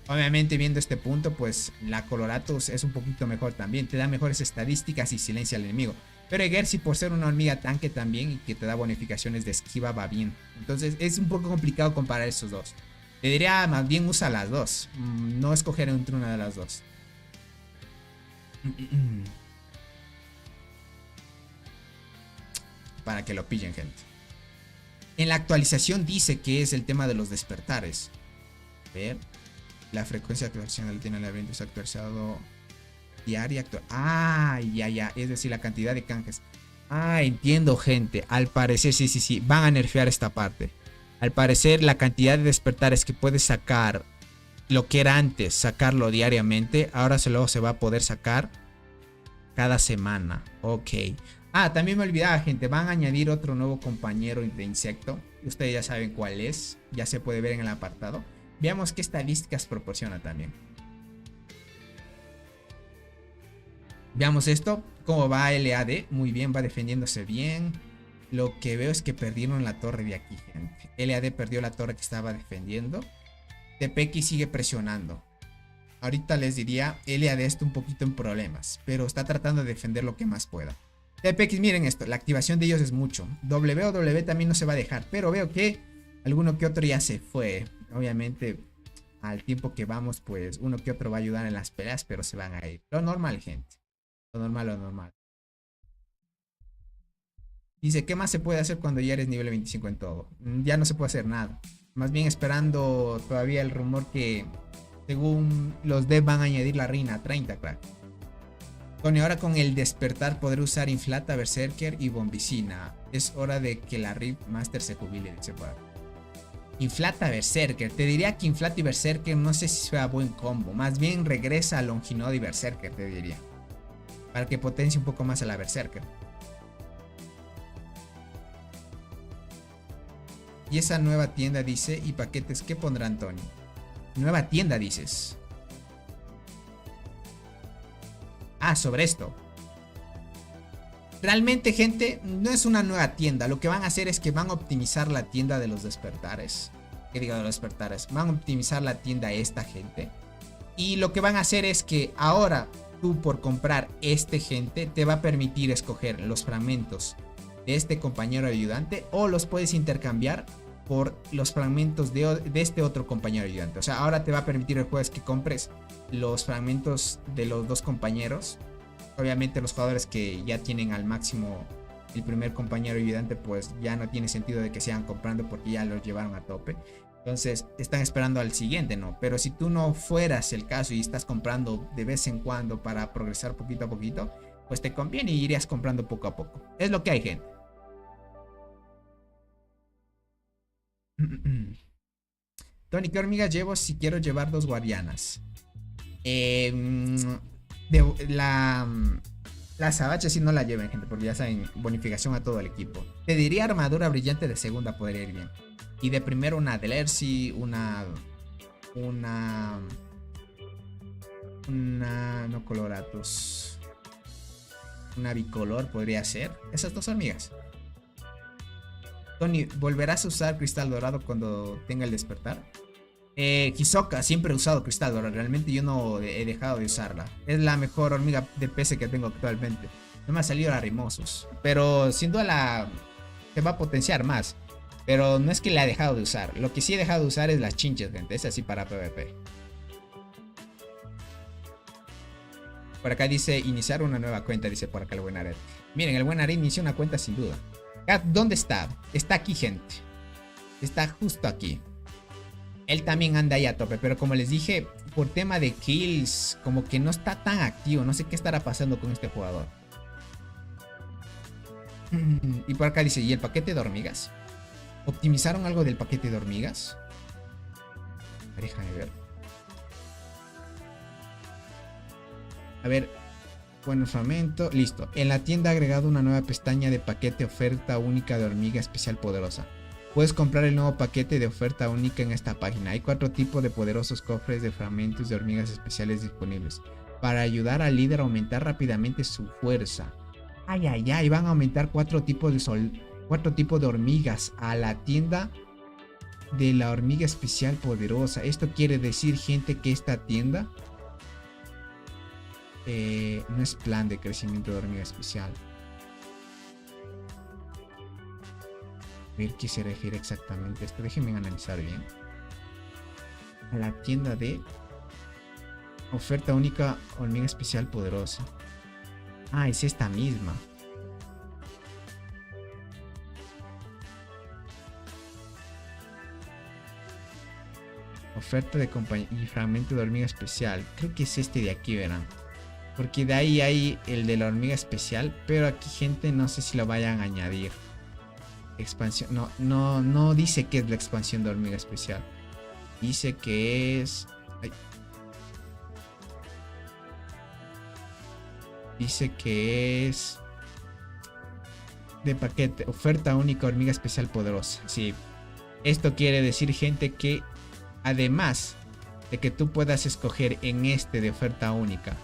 Speaker 2: Obviamente, viendo este punto, pues la Coloratus es un poquito mejor también. Te da mejores estadísticas y silencia al enemigo. Pero Eggers, por ser una hormiga tanque también y que te da bonificaciones de esquiva, va bien. Entonces es un poco complicado comparar esos dos. Te diría más bien usa las dos. No escoger entre una de las dos. Para que lo pillen, gente. En la actualización dice que es el tema de los despertares. A ver. La frecuencia de actualización del tiene el evento es actualizado diaria. Ya. Es decir, la cantidad de canjes. Entiendo, gente. Al parecer, sí. Van a nerfear esta parte. Al parecer, la cantidad de despertares que puedes sacar, lo que era antes, sacarlo diariamente, ahora luego se va a poder sacar cada semana. Ok. También me olvidaba, gente. Van a añadir otro nuevo compañero de insecto. Ustedes ya saben cuál es. Ya se puede ver en el apartado. Veamos qué estadísticas proporciona también. Veamos esto. Cómo va LAD. Muy bien, va defendiéndose bien. Lo que veo es que perdieron la torre de aquí, gente. LAD perdió la torre que estaba defendiendo. TPX sigue presionando. Ahorita les diría, LAD está un poquito en problemas, pero está tratando de defender lo que más pueda. TPX, miren esto, la activación de ellos es mucho. WW también no se va a dejar, pero veo que alguno que otro ya se fue. Obviamente, al tiempo que vamos, pues uno que otro va a ayudar en las peleas, pero se van a ir. Lo normal, gente. Lo normal. Dice, ¿qué más se puede hacer cuando ya eres nivel 25 en todo? Ya no se puede hacer nada. Más bien esperando todavía el rumor que según los devs van a añadir la reina a 30, crack. Tony, ahora con el despertar podré usar Inflata, Berserker y Bombicina. Es hora de que la Rift Master se jubile, dice por acá. Inflata, Berserker. Te diría que Inflata y Berserker no sé si sea buen combo. Más bien regresa a Longinode y Berserker, te diría. Para que potencie un poco más a la Berserker. Y esa nueva tienda dice, ¿y paquetes qué pondrán, Tony? Nueva tienda dices. Sobre esto. Realmente, gente, no es una nueva tienda. Lo que van a hacer es que van a optimizar la tienda de los despertares. ¿Qué digo de los despertares? Van a optimizar la tienda esta, gente. Y lo que van a hacer es que ahora tú por comprar gente te va a permitir escoger los fragmentos de este compañero ayudante o los puedes intercambiar por los fragmentos de este otro compañero ayudante. O sea, ahora te va a permitir el juego que compres los fragmentos de los dos compañeros. Obviamente los jugadores que ya tienen al máximo el primer compañero ayudante, pues ya no tiene sentido de que sigan comprando porque ya los llevaron a tope. Entonces están esperando al siguiente, ¿no? Pero si tú no fueras el caso y estás comprando de vez en cuando para progresar poquito a poquito, pues te conviene y irías comprando poco a poco. Es lo que hay, gente. Tony, ¿qué hormigas llevo si quiero llevar 2 guardianas? La Sabache sí no la lleven, gente, porque ya saben, bonificación a todo el equipo. Te diría armadura brillante de segunda, podría ir bien. Y de primero una Delercy, no Coloratus, una bicolor podría ser. Esas 2 hormigas. Tony, ¿volverás a usar cristal dorado cuando tenga el despertar? Hisoka, siempre he usado cristal dorado. Realmente yo no he dejado de usarla. Es la mejor hormiga de PC que tengo actualmente. No me ha salido la Rimosus, pero sin duda te va a potenciar más. Pero no es que la he dejado de usar. Lo que sí he dejado de usar es las chinches, gente. Es así para PvP. Por acá dice iniciar una nueva cuenta. Dice por acá el buen Ared. Miren, el buen Ared inició una cuenta sin duda. Cat, ¿dónde está? Está aquí, gente. Está justo aquí. Él también anda ahí a tope, pero como les dije, por tema de kills, como que no está tan activo. No sé qué estará pasando con este jugador. Y por acá dice, ¿y el paquete de hormigas? ¿Optimizaron algo del paquete de hormigas? Déjame ver. A ver. Bueno, fragmento. Listo. En la tienda ha agregado una nueva pestaña de paquete oferta única de hormiga especial poderosa. Puedes comprar el nuevo paquete de oferta única en esta página. Hay 4 tipos de poderosos cofres de fragmentos de hormigas especiales disponibles. Para ayudar al líder a aumentar rápidamente su fuerza. Ay, ay, ay. Van a aumentar 4 tipos de hormigas a la tienda de la hormiga especial poderosa. Esto quiere decir, gente, que esta tienda no es plan de crecimiento de hormiga especial. A ver qué se refiere exactamente esto. Déjenme analizar bien. A la tienda de oferta única hormiga especial poderosa. Ah, es esta misma. Oferta de compañía y fragmento de hormiga especial. Creo que es este de aquí, verán. Porque de ahí hay el de la hormiga especial. Pero aquí, gente, no sé si lo vayan a añadir. Expansión. No dice que es la expansión de hormiga especial. Dice que es... Ay. Dice que es... de paquete. Oferta única hormiga especial poderosa. Sí. Esto quiere decir, gente, que además de que tú puedas escoger en este de oferta única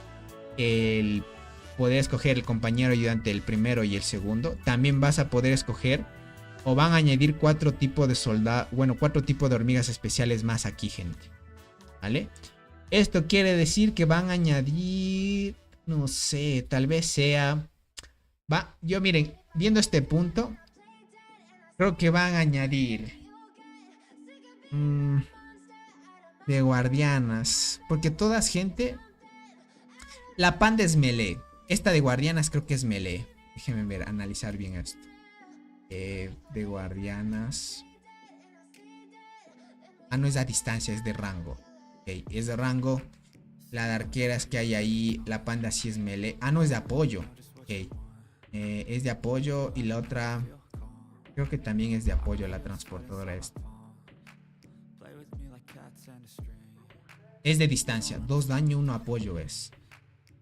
Speaker 2: el poder escoger el compañero ayudante, el primero y el segundo, también vas a poder escoger o van a añadir 4 tipos de soldados, bueno, 4 tipos de hormigas especiales más aquí, gente. ¿Vale? Esto quiere decir que van a añadir, no sé, tal vez sea... yo miren, viendo este punto, creo que van a añadir... de guardianas, porque todas, gente... La panda es melee. Esta de guardianas creo que es melee. Déjenme ver, analizar bien esto. De guardianas. Ah, no es a distancia, es de rango. Ok, es de rango. La de arqueras que hay ahí, la panda sí es melee. Ah, no, es de apoyo. Ok. Es de apoyo y la otra... Creo que también es de apoyo, la transportadora esta. Es de distancia. 2 daño, 1 apoyo es.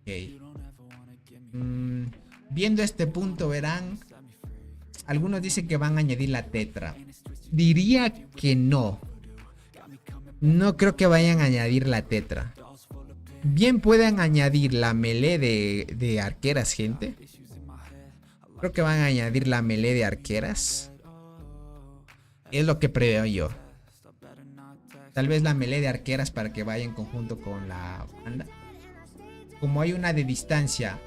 Speaker 2: Okay. Viendo este punto, verán, algunos dicen que van a añadir la tetra. Diría que no. No creo que vayan a añadir la tetra. Bien pueden añadir la melee de arqueras, gente. Creo que van a añadir la melee de arqueras. Es lo que preveo yo. Tal vez la melee de arqueras para que vaya en conjunto con la banda. Como hay una de distancia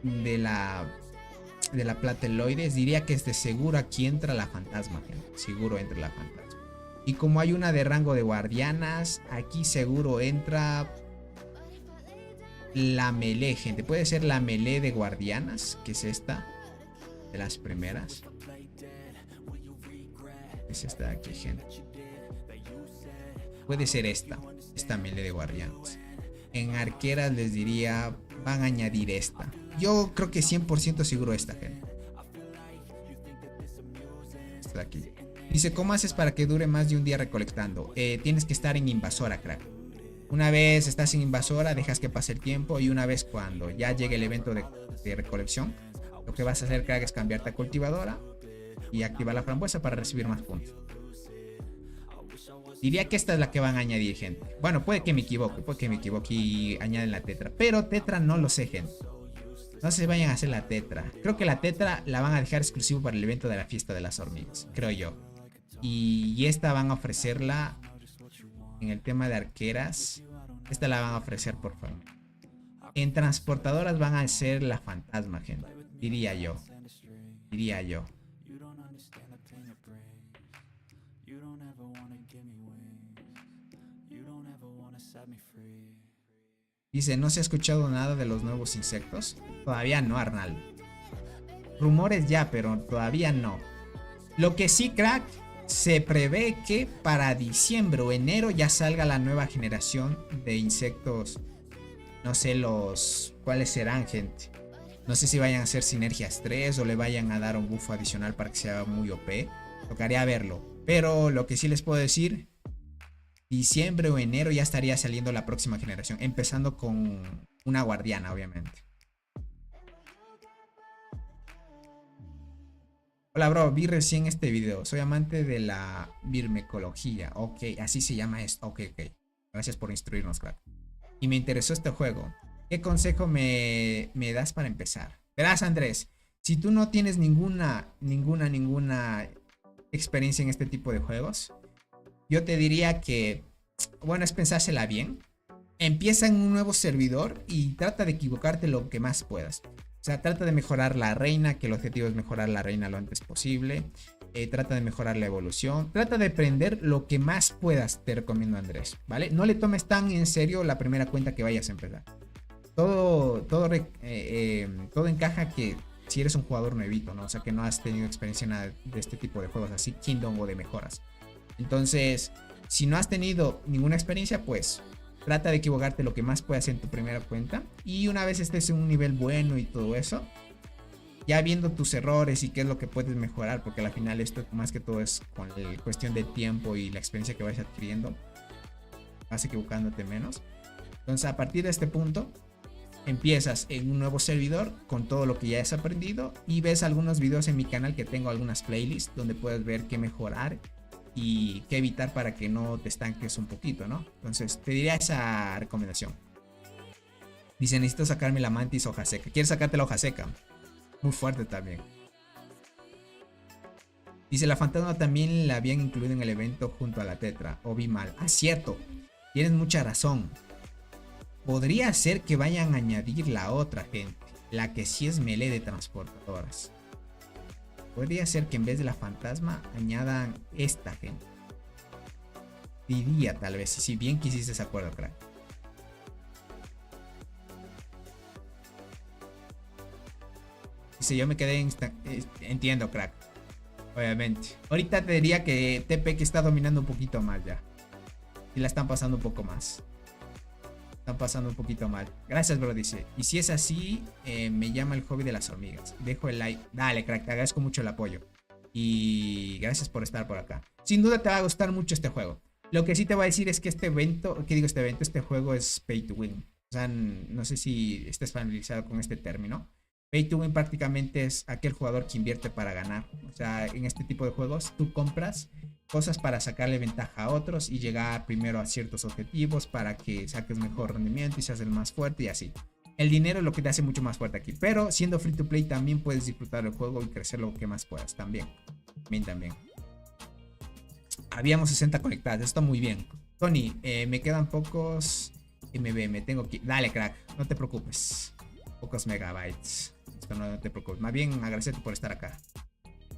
Speaker 2: de la plateloides, diría que es de seguro aquí entra la fantasma, gente. Seguro entra la fantasma. Y como hay una de rango de guardianas, aquí seguro entra la melee, gente. Puede ser la melee de guardianas, que es esta, de las primeras. Es esta de aquí, gente. Puede ser esta melee de guardianas. En arqueras les diría, van a añadir esta. Yo creo que 100% seguro esta, gente. Esta de aquí. Dice, ¿cómo haces para que dure más de un día recolectando? Tienes que estar en invasora, crack. Una vez estás en invasora, dejas que pase el tiempo. Y una vez cuando ya llegue el evento de recolección, lo que vas a hacer, crack, es cambiarte a cultivadora y activar la frambuesa para recibir más puntos. Diría que esta es la que van a añadir, gente. Bueno, puede que me equivoque y añaden la tetra. Pero tetra no lo sé, gente. No se vayan a hacer la tetra. Creo que la tetra la van a dejar exclusivo para el evento de la fiesta de las hormigas. Creo yo. Y esta van a ofrecerla en el tema de arqueras. Esta la van a ofrecer por favor. En transportadoras van a ser la fantasma, gente. Diría yo. Dice, ¿no se ha escuchado nada de los nuevos insectos? Todavía no, Arnaldo. rumores ya, pero todavía no. Lo que sí, crack, se prevé que para diciembre o enero ya salga la nueva generación de insectos. No sé cuáles serán, gente. No sé si vayan a hacer sinergias 3 o le vayan a dar un buffo adicional para que sea muy OP. Tocaría verlo. Pero lo que sí les puedo decir, diciembre o enero ya estaría saliendo la próxima generación. Empezando con una guardiana, obviamente. Hola bro, vi recién este video. Soy amante de la birmecología. Ok, así se llama esto. Ok. Gracias por instruirnos, crack. Y me interesó este juego. ¿Qué consejo me das para empezar? Verás, Andrés, si tú no tienes ninguna experiencia en este tipo de juegos, yo te diría que, bueno, es pensársela bien. Empieza en un nuevo servidor y trata de equivocarte lo que más puedas. O sea, trata de mejorar la reina, que el objetivo es mejorar la reina lo antes posible. Trata de mejorar la evolución. Trata de aprender lo que más puedas, te recomiendo, Andrés, ¿vale? No le tomes tan en serio la primera cuenta que vayas a empezar. Todo encaja que si eres un jugador nuevito, ¿no? O sea, que no has tenido experiencia en nada de este tipo de juegos así, Kingdom o de mejoras. Entonces, si no has tenido ninguna experiencia, pues trata de equivocarte lo que más puedas en tu primera cuenta. Y una vez estés en un nivel bueno y todo eso, ya viendo tus errores y qué es lo que puedes mejorar, porque al final esto más que todo es con la cuestión de tiempo y la experiencia que vas adquiriendo, vas equivocándote menos. Entonces, a partir de este punto, empiezas en un nuevo servidor con todo lo que ya has aprendido y ves algunos videos en mi canal que tengo algunas playlists donde puedes ver qué mejorar y qué evitar para que no te estanques un poquito, ¿no? Entonces te diría esa recomendación. Dice, necesito sacarme la mantis hoja seca. ¿Quieres sacarte la hoja seca? Muy fuerte también. Dice, la fantasma también la habían incluido en el evento junto a la tetra. O vi mal. Ah, cierto. Tienes mucha razón. Podría ser que vayan a añadir la otra, gente. La que sí es melee de transportadoras. Podría ser que en vez de la fantasma añadan esta, gente. Diría tal vez, si bien quisiste ese acuerdo, crack. Dice, yo me quedé en... Entiendo, crack. Obviamente. Ahorita te diría que TP que está dominando un poquito más ya. Y la están pasando un poco más. Están pasando un poquito mal. Gracias, bro, dice. Y si es así, me llama el hobby de las hormigas. Dejo el like. Dale, crack, te agradezco mucho el apoyo. Y gracias por estar por acá. Sin duda te va a gustar mucho este juego. Lo que sí te voy a decir es que este juego es pay to win. O sea, no sé si estés familiarizado con este término. Pay to win prácticamente es aquel jugador que invierte para ganar. O sea, en este tipo de juegos tú compras cosas para sacarle ventaja a otros y llegar primero a ciertos objetivos para que saques mejor rendimiento y seas el más fuerte y así. El dinero es lo que te hace mucho más fuerte aquí, pero siendo free to play también puedes disfrutar del juego y crecer lo que más puedas también. También. Habíamos 60 conectadas, esto muy bien. Tony, me quedan pocos MB, me tengo que... Dale, crack, no te preocupes. Pocos megabytes. Esto no te preocupes, más bien agradecerte por estar acá.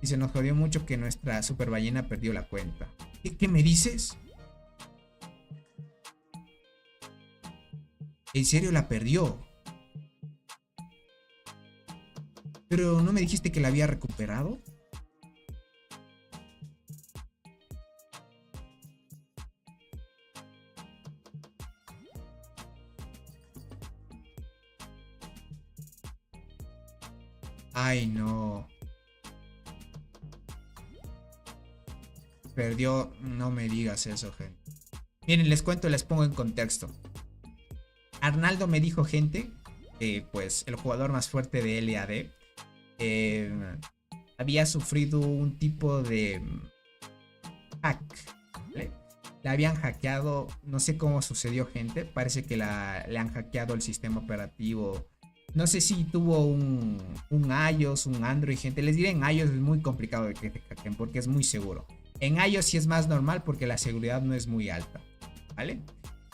Speaker 2: Y se nos jodió mucho que nuestra super ballena perdió la cuenta. ¿Qué me dices? ¿En serio la perdió? Pero ¿no me dijiste que la había recuperado? Ay, no. Perdió, no me digas eso, gente. Miren, les cuento, les pongo en contexto. Arnaldo me dijo, gente, que pues el jugador más fuerte de LAD había sufrido un tipo de hack, ¿vale? Le habían hackeado, no sé cómo sucedió, gente. Parece que le han hackeado el sistema operativo. No sé si tuvo un iOS, un Android, gente. Les diré, en iOS es muy complicado de que te hackeen porque es muy seguro. En iOS sí es más normal porque la seguridad no es muy alta, ¿vale?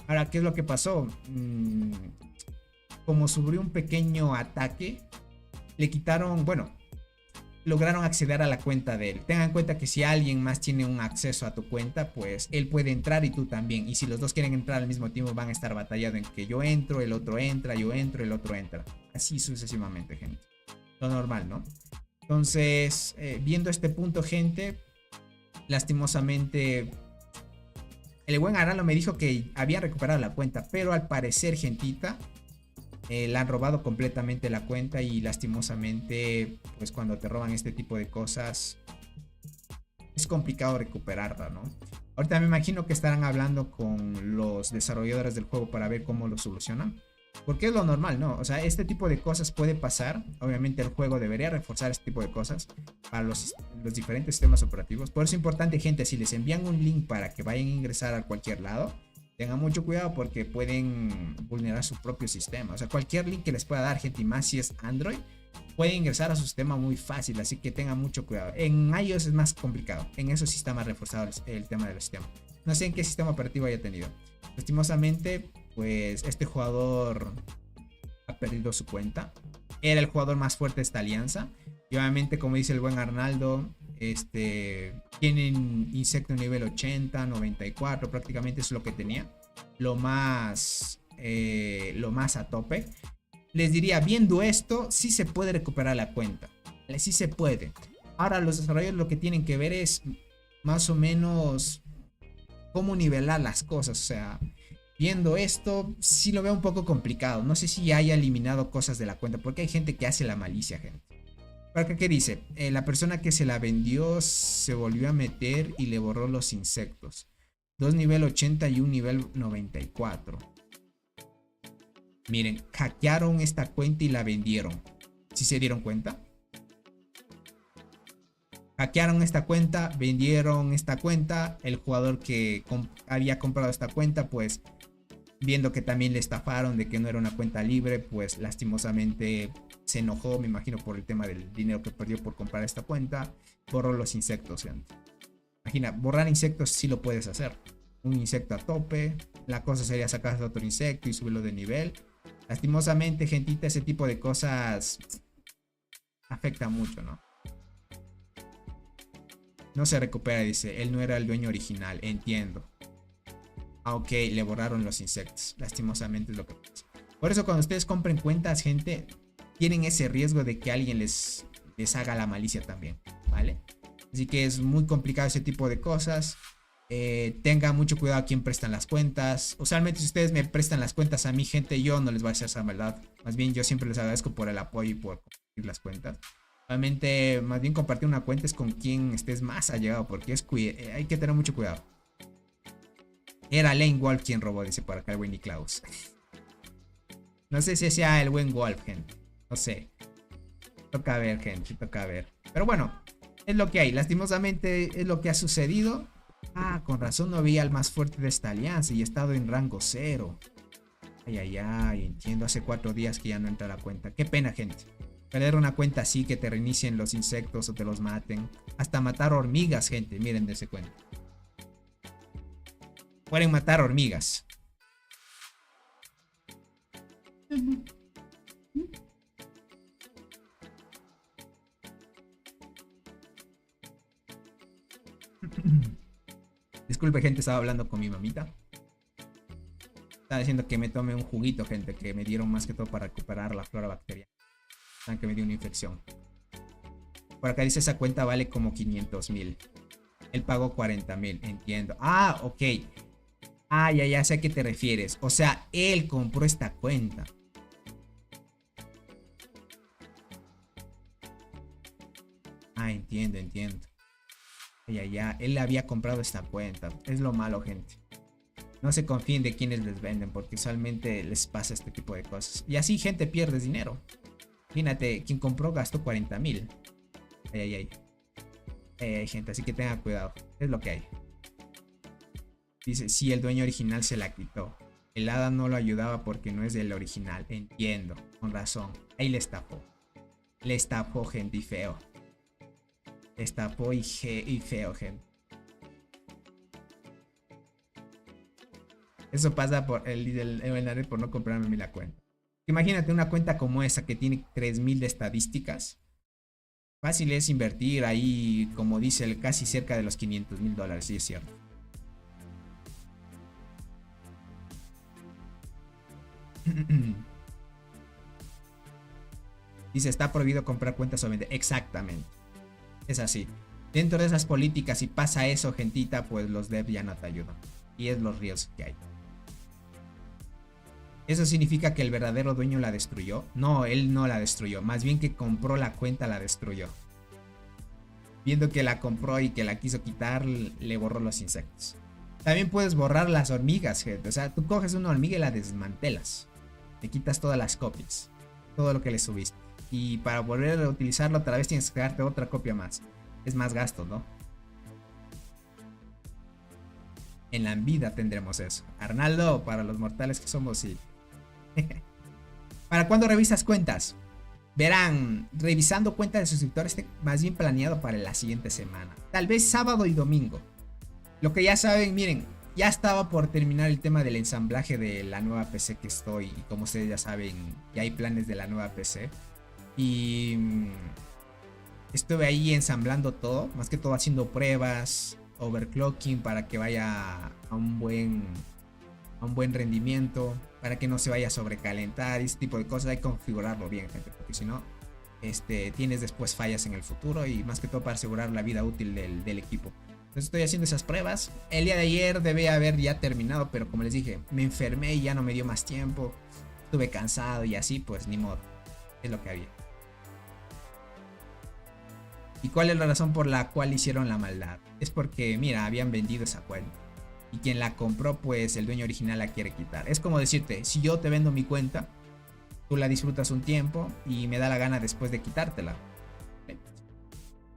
Speaker 2: Ahora, ¿qué es lo que pasó? Como sufrió un pequeño ataque, le quitaron, bueno, lograron acceder a la cuenta de él. Tengan en cuenta que si alguien más tiene un acceso a tu cuenta, pues él puede entrar y tú también. Y si los dos quieren entrar al mismo tiempo, van a estar batallando en que yo entro, el otro entra, yo entro, el otro entra. Así sucesivamente, gente. Lo normal, ¿no? Entonces, viendo este punto, gente, lastimosamente, el buen Aralo me dijo que había recuperado la cuenta, pero al parecer, gentita, le han robado completamente la cuenta y lastimosamente, pues cuando te roban este tipo de cosas, es complicado recuperarla, ¿no? Ahorita me imagino que estarán hablando con los desarrolladores del juego para ver cómo lo solucionan. Porque es lo normal, ¿no? O sea, este tipo de cosas puede pasar. Obviamente el juego debería reforzar este tipo de cosas para los diferentes sistemas operativos. Por eso es importante, gente, si les envían un link para que vayan a ingresar a cualquier lado, tengan mucho cuidado porque pueden vulnerar su propio sistema. O sea, cualquier link que les pueda dar, gente, y más si es Android, puede ingresar a su sistema muy fácil, así que tengan mucho cuidado. En iOS es más complicado, en eso sí está más reforzado el tema del sistema. No sé en qué sistema operativo haya tenido. Lastimosamente, pues este jugador ha perdido su cuenta. Era el jugador más fuerte de esta alianza. Y obviamente, como dice el buen Arnaldo, tienen insecto nivel 80, 94, prácticamente es lo que tenía. Lo más a tope. Les diría, viendo esto, sí se puede recuperar la cuenta. Sí se puede. Ahora los desarrolladores lo que tienen que ver es más o menos cómo nivelar las cosas. O sea, viendo esto, sí lo veo un poco complicado. No sé si haya eliminado cosas de la cuenta, porque hay gente que hace la malicia, gente. ¿Para qué dice? La persona que se la vendió se volvió a meter y le borró los insectos. 2 nivel 80 y un nivel 94. Miren, hackearon esta cuenta y la vendieron. ¿Sí se dieron cuenta? Hackearon esta cuenta, vendieron esta cuenta. El jugador que había comprado esta cuenta, pues viendo que también le estafaron de que no era una cuenta libre, pues lastimosamente se enojó, me imagino, por el tema del dinero que perdió por comprar esta cuenta. Borró los insectos, gente. Imagina, borrar insectos sí lo puedes hacer. Un insecto a tope. La cosa sería sacar otro insecto y subirlo de nivel. Lastimosamente, gentita, ese tipo de cosas afecta mucho, ¿no? No se recupera, dice. Él no era el dueño original, entiendo. Ah, ok, le borraron los insectos. Lastimosamente es lo que pasa. Por eso cuando ustedes compren cuentas, gente, tienen ese riesgo de que alguien les haga la malicia también, ¿vale? Así que es muy complicado ese tipo de cosas. Tengan mucho cuidado a quién prestan las cuentas. Usualmente si ustedes me prestan las cuentas a mi, gente, yo no les voy a hacer esa maldad. Más bien yo siempre les agradezco por el apoyo y por compartir las cuentas. Obviamente, más bien compartir una cuenta es con quien estés más allegado, porque hay que tener mucho cuidado. Era Lane Wolf quien robó, dice por acá el buen Niklaus. No sé si sea el buen Wolf, gente. No sé. Toca ver, gente, toca ver. Pero bueno, es lo que hay. Lastimosamente es lo que ha sucedido. Ah, con razón no había al más fuerte de esta alianza y he estado en rango 0. Ay, ay, ay, entiendo. Hace 4 días que ya no entra la cuenta. Qué pena, gente. Perder una cuenta así, que te reinicien los insectos o te los maten. Hasta matar hormigas, gente. Miren, de ese cuenta. Pueden matar hormigas. Disculpe, gente, estaba hablando con mi mamita. Estaba diciendo que me tome un juguito, gente, que me dieron más que todo para recuperar la flora bacteriana. Saben que me dio una infección. Por acá dice, esa cuenta vale como 500,000. Él pagó 40,000, entiendo. Ah, ok. Ah, ya sé a qué te refieres. O sea, él compró esta cuenta. Ah, entiendo. Ya. Él había comprado esta cuenta. Es lo malo, gente. No se confíen de quienes les venden, porque usualmente les pasa este tipo de cosas. Y así, gente, pierdes dinero. Imagínate, quien compró gastó 40,000. Ay. Gente, así que tengan cuidado. Es lo que hay. Dice, sí, el dueño original se la quitó. El hada no lo ayudaba porque no es del original. Entiendo, con razón. Ahí le estafó. Le estafó, gente, y feo. Le estafó y feo, gente. Eso pasa por el por no comprarme a mí la cuenta. Imagínate una cuenta como esa que tiene 3,000 de estadísticas. Fácil es invertir ahí, como dice, casi cerca de los $500,000. Sí, es cierto. Dice, está prohibido comprar cuentas o vender. Exactamente. Es así. Dentro de esas políticas, si pasa eso, gentita, pues los devs ya no te ayudan. Y es los riesgos que hay. ¿Eso significa que el verdadero dueño la destruyó? No, él no la destruyó. Más bien que compró la cuenta, la destruyó. Viendo que la compró y que la quiso quitar, le borró los insectos. También puedes borrar las hormigas, gente. O sea, tú coges una hormiga y la desmantelas. Le quitas todas las copias. Todo lo que le subiste. Y para volver a utilizarlo otra vez tienes que darte otra copia más. Es más gasto, ¿no? En la vida tendremos eso. Arnaldo, para los mortales que somos, sí. ¿Para cuándo revisas cuentas? Verán, revisando cuentas de suscriptores más bien planeado para la siguiente semana. Tal vez sábado y domingo. Lo que ya saben, miren, ya estaba por terminar el tema del ensamblaje de la nueva PC que estoy. Y como ustedes ya saben, ya hay planes de la nueva PC. Y estuve ahí ensamblando todo, más que todo haciendo pruebas, overclocking para que vaya a un buen rendimiento, para que no se vaya a sobrecalentar y ese tipo de cosas. Hay que configurarlo bien, gente, porque si no, tienes después fallas en el futuro y más que todo para asegurar la vida útil del equipo. Entonces estoy haciendo esas pruebas. El día de ayer debía haber ya terminado, pero como les dije, me enfermé y ya no me dio más tiempo. Estuve cansado y así, pues ni modo. Es lo que había. ¿Y cuál es la razón por la cual hicieron la maldad? Es porque, mira, habían vendido esa cuenta. Y quien la compró, pues el dueño original la quiere quitar. Es como decirte, si yo te vendo mi cuenta, tú la disfrutas un tiempo y me da la gana después de quitártela.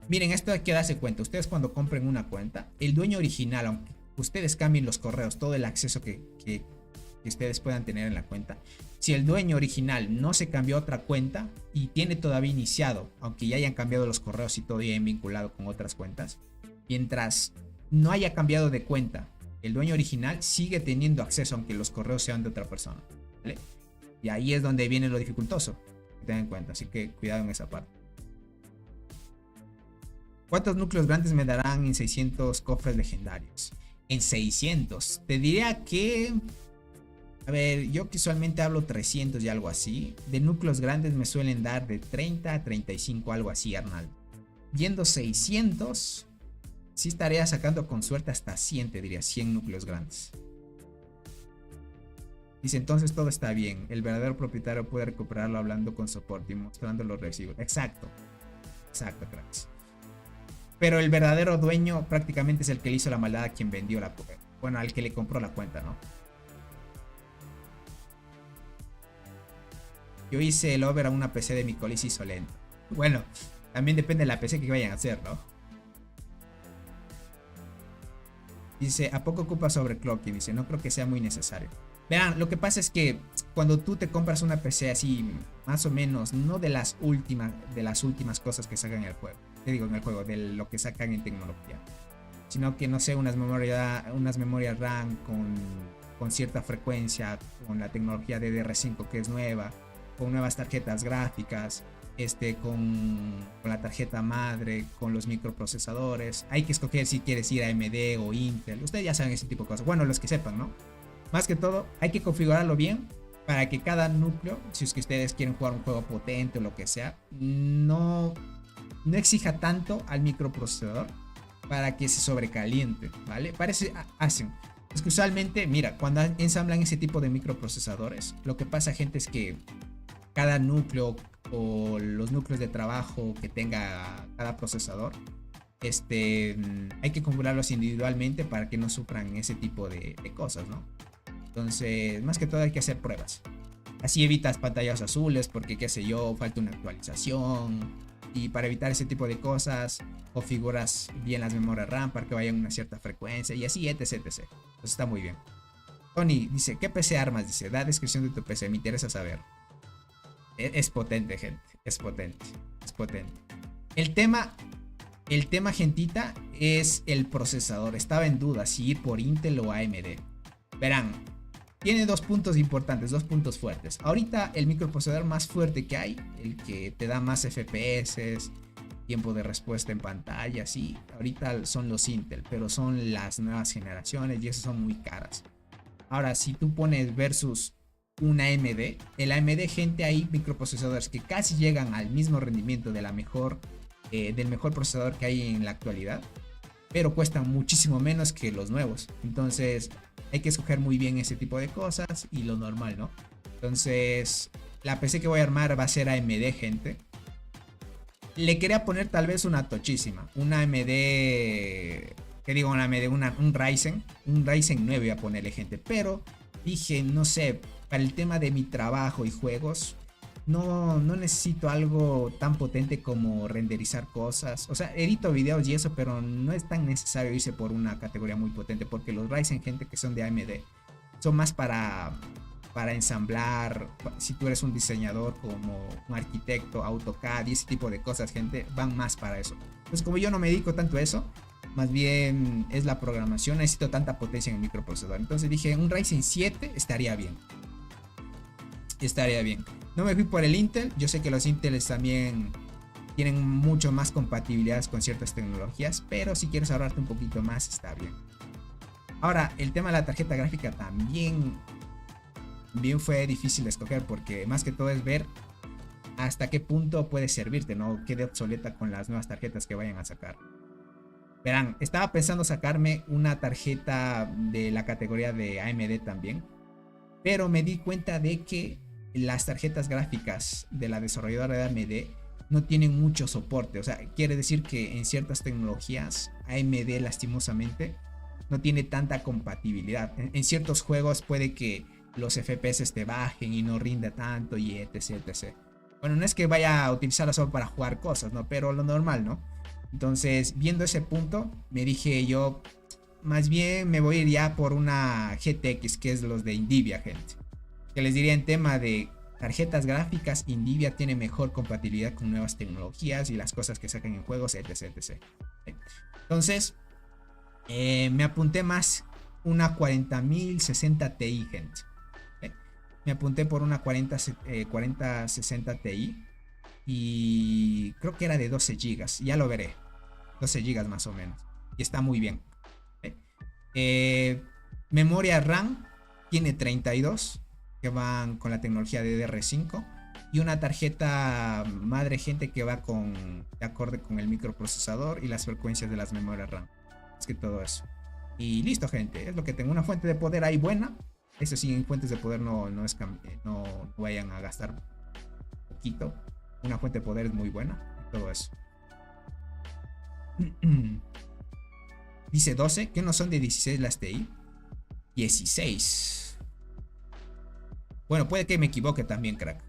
Speaker 2: Miren, esto hay que darse cuenta. Ustedes cuando compren una cuenta, el dueño original, aunque ustedes cambien los correos, todo el acceso que ustedes puedan tener en la cuenta, si el dueño original no se cambió a otra cuenta y tiene todavía iniciado, aunque ya hayan cambiado los correos y todo y hayan vinculado con otras cuentas, mientras no haya cambiado de cuenta, el dueño original sigue teniendo acceso aunque los correos sean de otra persona, ¿vale? Y ahí es donde viene lo dificultoso, que tengan en cuenta, así que cuidado en esa parte. ¿Cuántos núcleos grandes me darán en 600 cofres legendarios? En 600, te diría que... A ver, yo que usualmente hablo 300 y algo así. De núcleos grandes me suelen dar de 30 a 35, algo así, Arnaldo. Viendo 600, sí estaría sacando con suerte hasta 100, te diría, 100 núcleos grandes. Dice, entonces todo está bien. El verdadero propietario puede recuperarlo hablando con soporte y mostrando los recibos. Exacto. Exacto, cracks. Pero el verdadero dueño prácticamente es el que le hizo la maldad a quien vendió la cuenta. Bueno, al que le compró la cuenta, ¿no? Yo hice el over a una PC de mi cole y se hizo lento. Bueno, también depende de la PC que vayan a hacer, ¿no? Dice, ¿a poco ocupas overclocking? Dice, no creo que sea muy necesario. Vean, lo que pasa es que cuando tú te compras una PC así, más o menos, no de las últimas cosas que sacan en el juego. Te digo, en el juego, de lo que sacan en tecnología. Sino que, no sé, unas memorias RAM con cierta frecuencia, con la tecnología DDR5 que es nueva, con nuevas tarjetas gráficas, con la tarjeta madre, con los microprocesadores. Hay que escoger si quieres ir a AMD o Intel. Ustedes ya saben ese tipo de cosas. Bueno, los que sepan, ¿no? Más que todo, hay que configurarlo bien para que cada núcleo, si es que ustedes quieren jugar un juego potente o lo que sea, no exija tanto al microprocesador para que se sobrecaliente, ¿vale? Hacen. Es que usualmente, mira, cuando ensamblan ese tipo de microprocesadores, lo que pasa, gente, es que cada núcleo o los núcleos de trabajo que tenga cada procesador, hay que configurarlos individualmente para que no sufran ese tipo de cosas, ¿no? Entonces, más que todo hay que hacer pruebas. Así evitas pantallas azules porque, qué sé yo, falta una actualización. Y para evitar ese tipo de cosas, configuras bien las memorias RAM para que vayan a una cierta frecuencia y así, etc, etc. Entonces está muy bien. Tony dice, ¿qué PC armas? Dice, da descripción de tu PC, me interesa saber. Es potente, gente. Es potente. Es potente. El tema, gentita, es el procesador. Estaba en duda si ir por Intel o AMD. Verán, tiene dos puntos importantes, dos puntos fuertes. Ahorita el microprocesador más fuerte que hay, el que te da más FPS, tiempo de respuesta en pantalla, sí, ahorita son los Intel, pero son las nuevas generaciones y esas son muy caras. Ahora, si tú pones versus una AMD. El AMD, gente, hay microprocesadores que casi llegan al mismo rendimiento de del mejor procesador que hay en la actualidad, pero cuestan muchísimo menos que los nuevos. Entonces hay que escoger muy bien ese tipo de cosas y lo normal, ¿no? Entonces la PC que voy a armar va a ser AMD, gente. Le quería poner tal vez una tochísima, una AMD, que digo una AMD, un Ryzen 9 voy a ponerle, gente, pero dije, no sé, para el tema de mi trabajo y juegos, no necesito algo tan potente como renderizar cosas. O sea, edito videos y eso, pero no es tan necesario irse por una categoría muy potente, porque los Ryzen, gente, que son de AMD, son más para ensamblar. Si tú eres un diseñador, como un arquitecto, AutoCAD y ese tipo de cosas, gente, van más para eso. Entonces, como yo no me dedico tanto a eso, más bien es la programación, necesito tanta potencia en el microprocesador. Entonces dije, un Ryzen 7 estaría bien. No me fui por el Intel. Yo sé que los Intel también tienen mucho más compatibilidades con ciertas tecnologías, pero si quieres ahorrarte un poquito más, está bien. Ahora, el tema de la tarjeta gráfica también fue difícil de escoger, porque más que todo es ver hasta qué punto puede servirte, no quede obsoleta con las nuevas tarjetas que vayan a sacar. Verán, estaba pensando sacarme una tarjeta de la categoría de AMD también, pero me di cuenta de que las tarjetas gráficas de la desarrolladora de AMD no tienen mucho soporte. O sea, quiere decir que en ciertas tecnologías AMD, lastimosamente, no tiene tanta compatibilidad. En ciertos juegos puede que los FPS te bajen y no rinda tanto y etc. Bueno, no es que vaya a utilizarla solo para jugar cosas, ¿no? Pero lo normal, ¿no? Entonces, viendo ese punto, me dije yo, más bien me voy a ir ya por una GTX, que es los de Nvidia, gente. Que les diría, en tema de tarjetas gráficas, Nvidia tiene mejor compatibilidad con nuevas tecnologías y las cosas que sacan en juegos, etc. Entonces, me apunté más una 4060 Ti, gente. Me apunté por una 4060 Ti y creo que era de 12 GB, ya lo veré. 12 GB más o menos. Y está muy bien. Memoria RAM tiene 32, que van con la tecnología de DDR5. Y una tarjeta madre, gente, que va de acorde con el microprocesador y las frecuencias de las memorias RAM. Es que todo eso. Y listo, gente. Es lo que tengo. Una fuente de poder ahí buena. Eso sí, en fuentes de poder no vayan a gastar poquito. Una fuente de poder es muy buena. Y todo eso. Dice 12, que no son de 16 las TI. 16. Bueno, puede que me equivoque también, crack.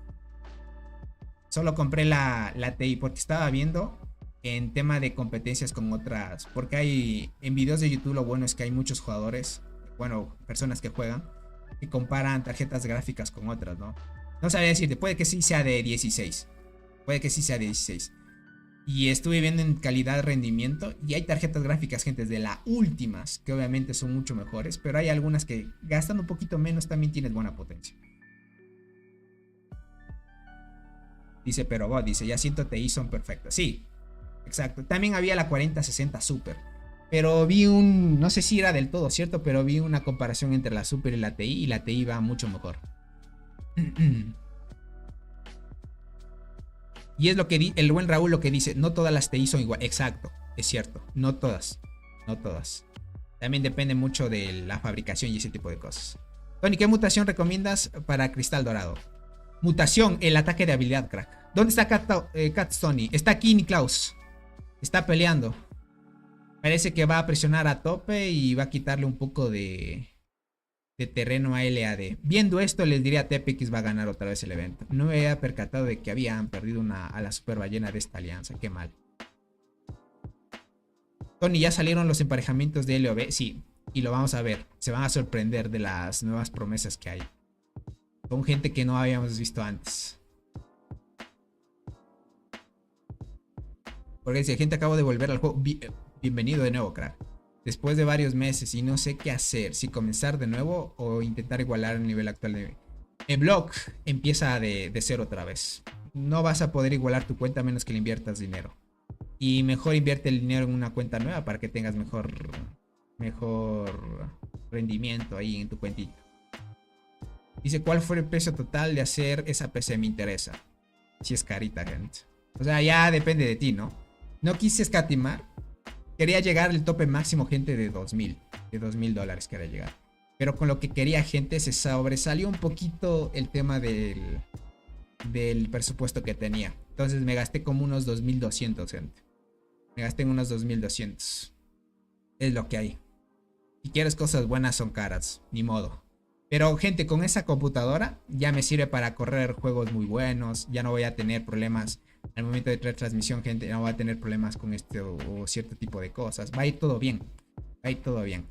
Speaker 2: Solo compré la TI porque estaba viendo en tema de competencias con otras. Porque hay en videos de YouTube, lo bueno es que hay muchos jugadores, bueno, personas que juegan, y comparan tarjetas gráficas con otras, ¿no? No sabría decirte, puede que sí sea de 16. Puede que sí sea de 16. Y estuve viendo en calidad de rendimiento. Y hay tarjetas gráficas, gente, de las últimas, que obviamente son mucho mejores. Pero hay algunas que gastando un poquito menos también tienes buena potencia. Dice, pero God, dice, ya siento TI son perfectas. Sí, exacto. También había la 4060 Super. Pero vi no sé si era del todo cierto, pero vi una comparación entre la Super y la TI. Y la TI va mucho mejor. Y es lo que el buen Raúl lo que dice, no todas las TI son igual. Exacto, es cierto, no todas. También depende mucho de la fabricación y ese tipo de cosas. Tony, ¿qué mutación recomiendas para Cristal Dorado? Mutación, el ataque de habilidad, crack. ¿Dónde está Cat Tony? Está aquí, Niklaus. Está peleando. Parece que va a presionar a tope y va a quitarle un poco de terreno a LAD. Viendo esto, les diría a TPX va a ganar otra vez el evento. No me había percatado de que habían perdido a la super ballena de esta alianza. Qué mal. Tony, ¿ya salieron los emparejamientos de LOB? Sí, y lo vamos a ver. Se van a sorprender de las nuevas promesas que hay. Con gente que no habíamos visto antes. Porque si gente acabo de volver al juego, bienvenido de nuevo, crack. Después de varios meses y no sé qué hacer, si comenzar de nuevo o intentar igualar el nivel actual de... El blog empieza de cero otra vez. No vas a poder igualar tu cuenta a menos que le inviertas dinero. Y mejor invierte el dinero en una cuenta nueva para que tengas mejor rendimiento ahí en tu cuentita. Dice, ¿cuál fue el precio total de hacer esa PC? Me interesa. Si es carita, gente. O sea, ya depende de ti, ¿no? No quise escatimar. Quería llegar al tope máximo, gente, de 2000. De $2000 quería llegar. Pero con lo que quería, gente, se sobresalió un poquito el tema del presupuesto que tenía. Entonces me gasté como unos 2200, gente. Me gasté en unos 2200. Es lo que hay. Si quieres cosas buenas, son caras. Ni modo. Pero, gente, con esa computadora ya me sirve para correr juegos muy buenos. Ya no voy a tener problemas al momento de transmisión, gente. No voy a tener problemas con este o cierto tipo de cosas. Va a ir todo bien. Va a ir todo bien.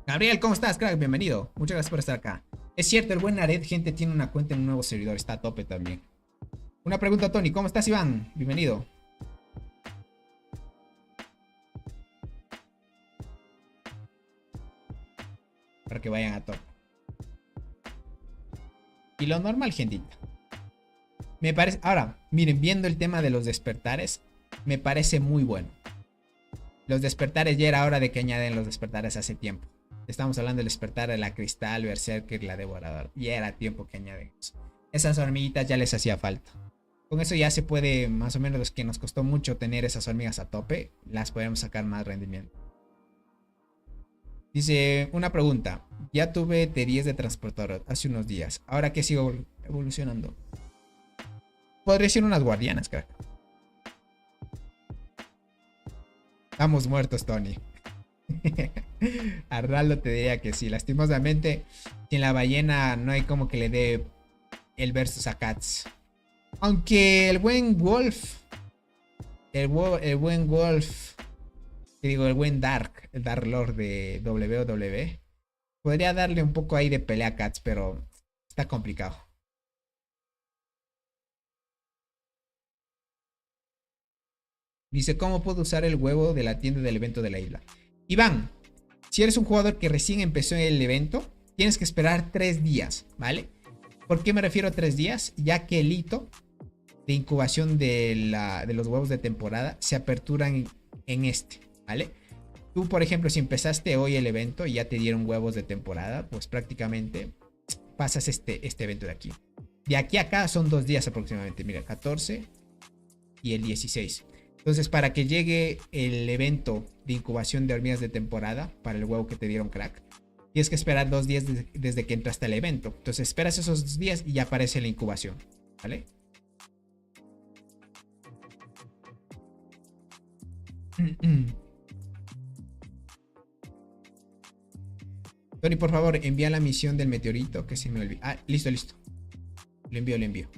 Speaker 2: Gabriel, ¿cómo estás, crack? Bienvenido. Muchas gracias por estar acá. Es cierto, el buen Nared, gente, tiene una cuenta en un nuevo servidor. Está a tope también. Una pregunta, Tony. ¿Cómo estás, Iván? Bienvenido. Para que vayan a top. Y lo normal, gentita. Me parece... Ahora, miren, viendo el tema de los despertares, me parece muy bueno. Los despertares ya era hora de que añaden los despertares hace tiempo. Estamos hablando del despertar de la Cristal, Berserker y la Devoradora. Ya era tiempo que añaden eso. Esas hormiguitas ya les hacía falta. Con eso ya se puede, más o menos los que nos costó mucho tener esas hormigas a tope, las podemos sacar más rendimiento. Dice, una pregunta. Ya tuve T10 de transportador hace unos días. Ahora que sigo evolucionando. Podría ser unas guardianas, crack. Estamos muertos, Tony. Arnaldo te diría que sí. Lastimosamente, en la ballena no hay como que le dé el versus a Cats. Aunque el buen Wolf. El buen Wolf. Que digo, el buen Dark. El Dark Lord de WWE. Podría darle un poco ahí de pelea a Cats, pero está complicado. Dice, ¿cómo puedo usar el huevo de la tienda del evento de la isla? Iván, si eres un jugador que recién empezó el evento, tienes que esperar 3 días, ¿vale? ¿Por qué me refiero a 3 días? Ya que el hito de incubación de los huevos de temporada se aperturan en este, ¿vale? Tú, por ejemplo, si empezaste hoy el evento y ya te dieron huevos de temporada, pues prácticamente pasas este evento de aquí. De aquí a acá son 2 días aproximadamente. Mira, 14 y el 16. Entonces, para que llegue el evento de incubación de hormigas de temporada, para el huevo que te dieron, crack, tienes que esperar 2 días desde que entraste al evento. Entonces, esperas esos 2 días y ya aparece la incubación, ¿vale? Tony, por favor, envía la misión del meteorito que se me olvidó. Ah, listo. Le envío. Le envío.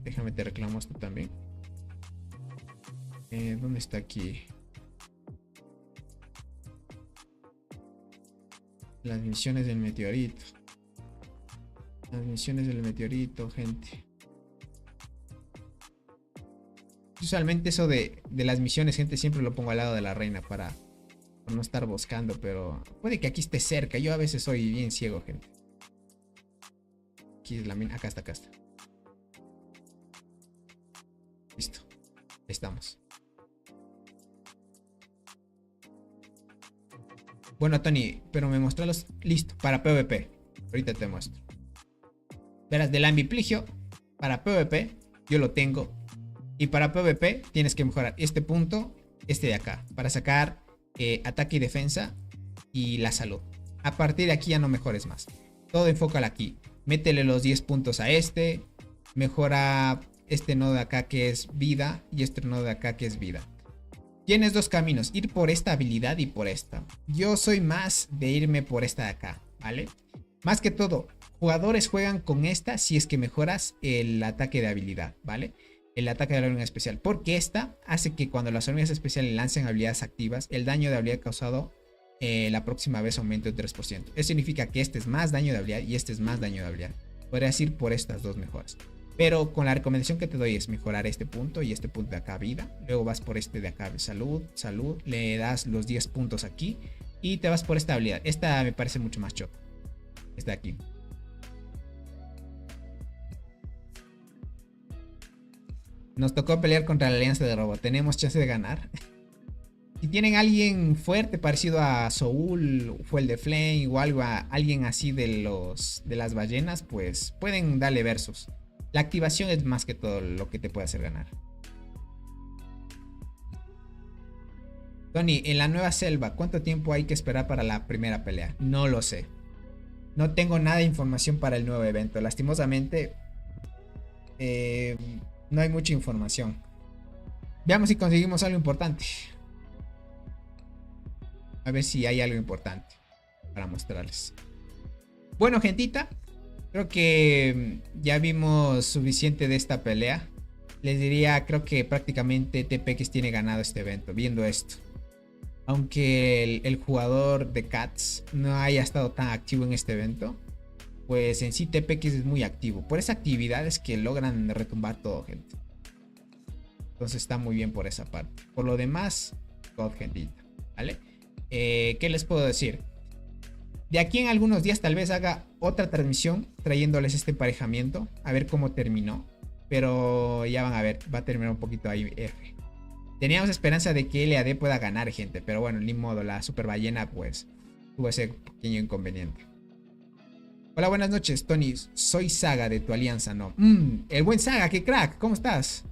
Speaker 2: Déjame te reclamo esto también. ¿Dónde está aquí? Las misiones del meteorito. Las misiones del meteorito, gente. Usualmente eso de las misiones, gente, siempre lo pongo al lado de la reina para no estar buscando, pero puede que aquí esté cerca. Yo a veces soy bien ciego, gente. Aquí es la mina. Acá está. Listo. Ahí estamos. Bueno, Tony, pero me mostró los... Listo, para PvP. Ahorita te muestro. Verás, del ambipligio para PvP yo lo tengo. Y para PvP tienes que mejorar este punto, este de acá, para sacar ataque y defensa y la salud. A partir de aquí ya no mejores más. Todo enfócalo aquí. Métele los 10 puntos a este. Mejora este nodo de acá que es vida y este nodo de acá que es vida. Tienes 2 caminos, ir por esta habilidad y por esta. Yo soy más de irme por esta de acá, ¿vale? Más que todo, jugadores juegan con esta si es que mejoras el ataque de habilidad, ¿vale? El ataque de la hormiga especial, porque esta hace que cuando las hormigas especiales lancen habilidades activas, el daño de habilidad causado la próxima vez aumente un 3%. Eso significa que este es más daño de habilidad y este es más daño de habilidad. Podrías ir por estas 2 mejoras. Pero con la recomendación que te doy es mejorar este punto y este punto de acá vida. Luego vas por este de acá salud. Le das los 10 puntos aquí. Y te vas por esta habilidad. Esta me parece mucho más choca. Esta de aquí. Nos tocó pelear contra la Alianza de Robo. Tenemos chance de ganar. Si tienen alguien fuerte parecido a Soul, fue el de Flame o algo, alguien así de las ballenas, pues pueden darle versus. La activación es más que todo lo que te puede hacer ganar. Tony, en la nueva selva, ¿cuánto tiempo hay que esperar para la primera pelea? No lo sé. No tengo nada de información para el nuevo evento. Lastimosamente, no hay mucha información. Veamos si conseguimos algo importante. A ver si hay algo importante para mostrarles. Bueno, gentita, creo que ya vimos suficiente de esta pelea. Les diría, creo que prácticamente TPX tiene ganado este evento, viendo esto. Aunque el jugador de Cats no haya estado tan activo en este evento, pues en sí TPX es muy activo. Por esa actividad es que logran retumbar todo, gente. Entonces está muy bien por esa parte. Por lo demás, God, gentita, ¿vale? ¿Qué les puedo decir? De aquí en algunos días tal vez haga otra transmisión trayéndoles este emparejamiento. A ver cómo terminó. Pero ya van a ver, va a terminar un poquito ahí F. Teníamos esperanza de que LAD pueda ganar, gente. Pero bueno, ni modo, la super ballena pues tuvo ese pequeño inconveniente. Hola, buenas noches, Tony. Soy Saga de tu alianza, ¿no? El buen Saga, qué crack, ¿cómo estás?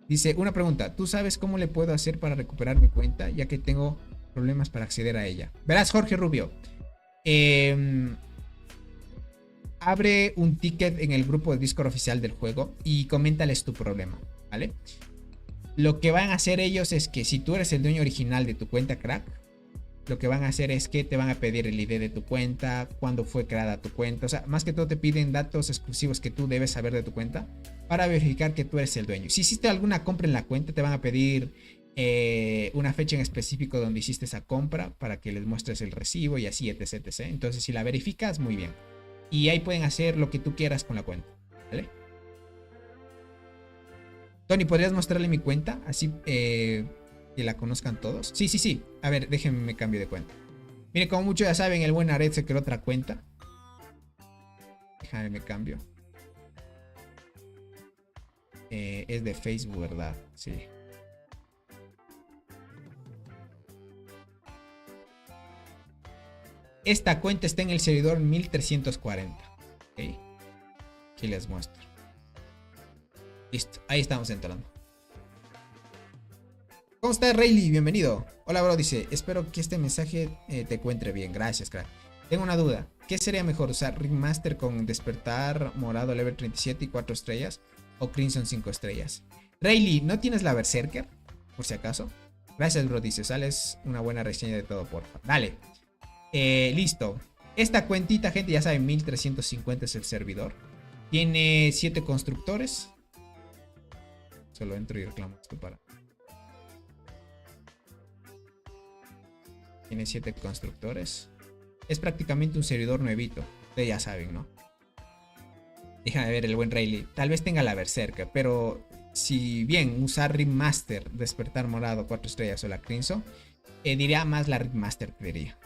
Speaker 2: Dice, una pregunta, ¿tú sabes cómo le puedo hacer para recuperar mi cuenta? Ya que tengo problemas para acceder a ella. Verás, Jorge Rubio. Abre un ticket en el grupo de Discord oficial del juego y coméntales tu problema, ¿vale? Lo que van a hacer ellos es que si tú eres el dueño original de tu cuenta, crack, lo que van a hacer es que te van a pedir el ID de tu cuenta, cuándo fue creada tu cuenta. O sea, más que todo te piden datos exclusivos que tú debes saber de tu cuenta para verificar que tú eres el dueño. Si hiciste alguna compra en la cuenta, te van a pedir una fecha en específico donde hiciste esa compra para que les muestres el recibo y así, etc, etc. Entonces, si la verificas, muy bien. Y ahí pueden hacer lo que tú quieras con la cuenta, ¿vale? Tony, ¿podrías mostrarle mi cuenta? Así que la conozcan todos. Sí, sí, sí. A ver, déjenme me cambio de cuenta. Miren, como muchos ya saben, el buen Aret se creó otra cuenta. Déjame me cambio. Es de Facebook, ¿verdad? Sí. Esta cuenta está en el servidor 1340. ¿Okay? Aquí les muestro. Listo, ahí estamos entrando. ¿Cómo estás, Rayleigh? Bienvenido. Hola, bro, dice, espero que este mensaje te encuentre bien. Gracias, crack. Tengo una duda. ¿Qué sería mejor, usar Ringmaster con despertar morado level 37 y 4 estrellas o Crimson 5 estrellas? Rayleigh, ¿no tienes la Berserker? Por si acaso. Gracias, bro, dice, sales una buena reseña de todo, porfa. Dale. Listo. Esta cuentita, gente, ya saben, 1350 es el servidor. Tiene 7 constructores. Solo entro y reclamo esto para. Tiene 7 constructores. Es prácticamente un servidor nuevito. Ustedes ya saben, ¿no? Déjame ver el buen Rayleigh. Tal vez tenga la Berserker, pero si bien usar Ringmaster, despertar morado, 4 estrellas o la Crimson, diría más la Ringmaster, diría.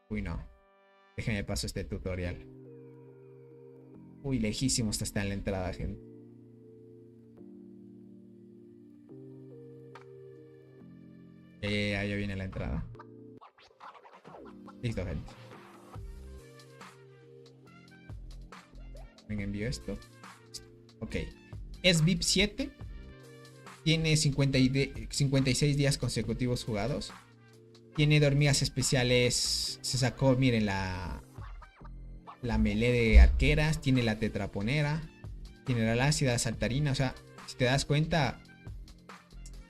Speaker 2: Uy, no. Déjenme paso este tutorial. Uy, lejísimo está en la entrada, gente. Ya viene la entrada. Listo, gente. Me envío esto. Ok. Es VIP 7. Tiene 56 días consecutivos jugados. Tiene dormidas especiales. Se sacó, miren, la melee de arqueras. Tiene la tetraponera. Tiene la ácida saltarina. O sea, si te das cuenta,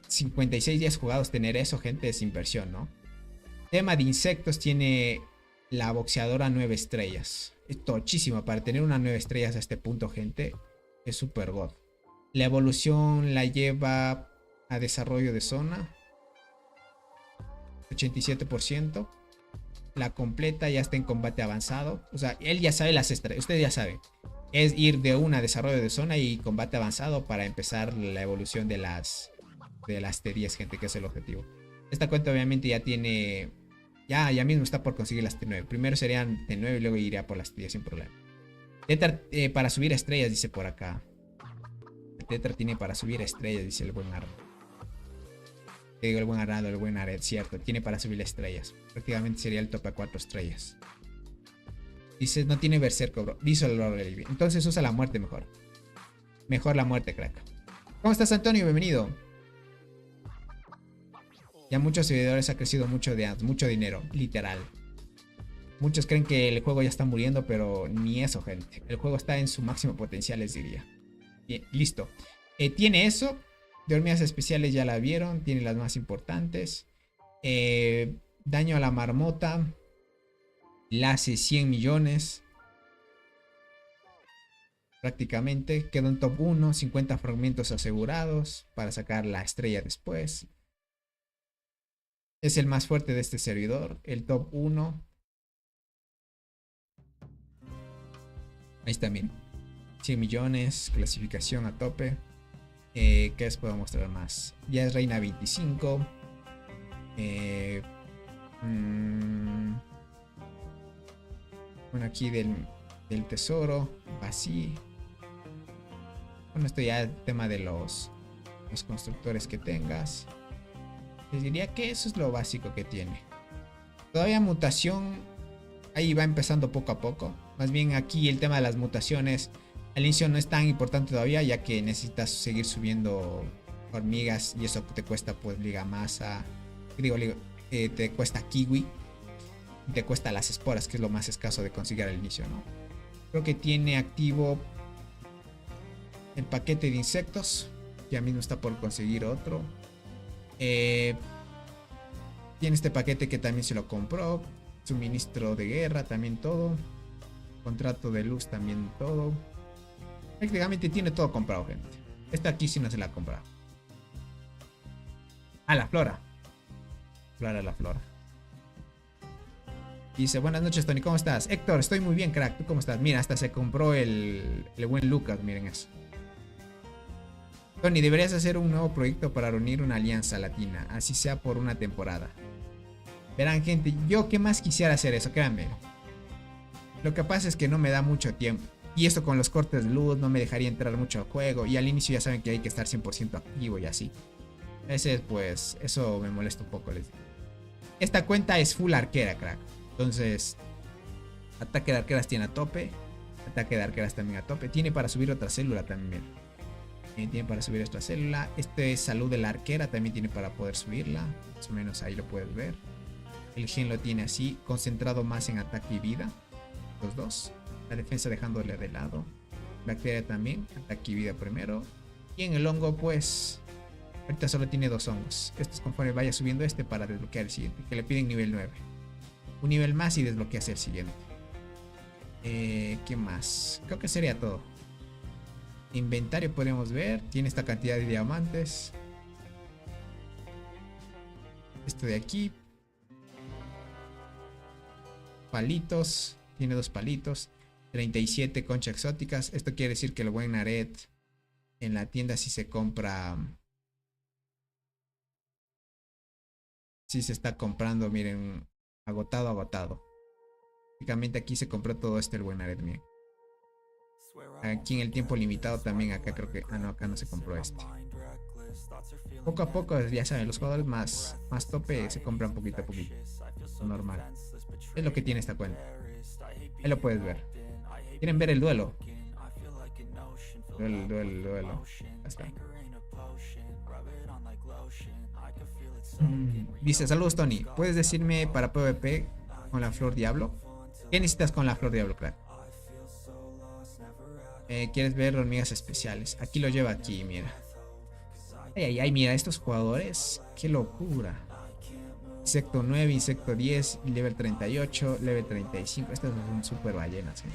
Speaker 2: 56 días jugados, tener eso, gente, es inversión, ¿no? Tema de insectos, tiene la boxeadora 9 estrellas. Es tochísima para tener una 9 estrellas a este punto, gente. Es super god. La evolución la lleva a desarrollo de zona. 87%. La completa ya está en combate avanzado. O sea, él ya sabe las estrellas. Ustedes ya saben. Es ir de una desarrollo de zona y combate avanzado para empezar la evolución de las T10, gente, que es el objetivo. Esta cuenta obviamente ya tiene. Ya mismo está por conseguir las T9. Primero serían T9 y luego iría por las T10 sin problema. Para subir estrellas, dice por acá. Tetra tiene para subir estrellas, dice el buen Arnaldo. Digo el buen Arnaldo, el buen Aret, cierto. Tiene para subir estrellas. Prácticamente sería el top a 4 estrellas. Dice, no tiene Berserker, bro. Entonces usa la muerte mejor. Mejor la muerte, crack. ¿Cómo estás, Antonio? Bienvenido. Ya muchos seguidores ha crecido mucho mucho dinero, literal. Muchos creen que el juego ya está muriendo, pero ni eso, gente. El juego está en su máximo potencial, les diría. Bien, listo. Tiene eso. De hormigas especiales ya la vieron. Tiene las más importantes. Daño a la marmota. La hace 100 millones. Prácticamente. Queda un top 1. 50 fragmentos asegurados. Para sacar la estrella después. Es el más fuerte de este servidor. El top 1. Ahí está, miren. 100 millones. Clasificación a tope. ¿Qué les puedo mostrar más? Ya es reina 25. Bueno, aquí del tesoro. Así. Bueno, esto ya es el tema de los constructores que tengas. Les diría que eso es lo básico que tiene. Todavía mutación. Ahí va empezando poco a poco. Más bien aquí el tema de las mutaciones al inicio no es tan importante todavía, ya que necesitas seguir subiendo hormigas y eso te cuesta pues ligamasa, te cuesta kiwi, te cuesta las esporas, que es lo más escaso de conseguir al inicio, ¿no? Creo que tiene activo el paquete de insectos, ya mismo está por conseguir otro. Tiene este paquete que también se lo compró, suministro de guerra también todo, contrato de luz también todo. Prácticamente tiene todo comprado, gente. Esta aquí sí no se la ha comprado. Ah, la flora. La flora. Dice, buenas noches, Tony, ¿cómo estás? Héctor, estoy muy bien, crack. ¿Tú cómo estás? Mira, hasta se compró el buen Lucas, miren eso. Tony, deberías hacer un nuevo proyecto para reunir una alianza latina, así sea por una temporada. Verán, gente, yo qué más quisiera hacer eso, créanme. Lo que pasa es que no me da mucho tiempo. Y esto con los cortes de luz no me dejaría entrar mucho al juego. Y al inicio ya saben que hay que estar 100% activo y así. Ese pues, eso me molesta un poco, les digo. Esta cuenta es full arquera, crack. Entonces, ataque de arqueras tiene a tope. Ataque de arqueras también a tope. Tiene para subir otra célula también. Tiene para subir esta célula. Este es salud de la arquera. También tiene para poder subirla. Más o menos ahí lo puedes ver. El gen lo tiene así. Concentrado más en ataque y vida. Los dos. La defensa dejándole de lado. Bacteria también. Ataque y vida primero. Y en el hongo pues... ahorita solo tiene 2 hongos. Esto es conforme vaya subiendo este para desbloquear el siguiente. Que le piden nivel 9. Un nivel más y desbloqueas el siguiente. ¿Qué más? Creo que sería todo. Inventario podemos ver. Tiene esta cantidad de diamantes. Esto de aquí. Palitos. Tiene 2 palitos. 37 conchas exóticas. Esto quiere decir que el buen Naret en la tienda si se compra... si se está comprando, miren, agotado. Prácticamente aquí se compró todo el buen Naret, miren. Aquí en el tiempo limitado también, acá creo que... ah, no, acá no se compró este. Poco a poco, ya saben, los jugadores más tope se compran poquito a poquito. Normal. Es lo que tiene esta cuenta. Ahí lo puedes ver. ¿Quieren ver el duelo? Duelo. Hasta. Dice, saludos Tony. ¿Puedes decirme para PvP con la flor diablo? ¿Qué necesitas con la flor diablo, crack? ¿Quieres ver hormigas especiales? Aquí lo lleva aquí, mira. Ay, mira, estos jugadores. Qué locura. Insecto 9, insecto 10, level 38, level 35. Estas son super ballenas, ¿eh?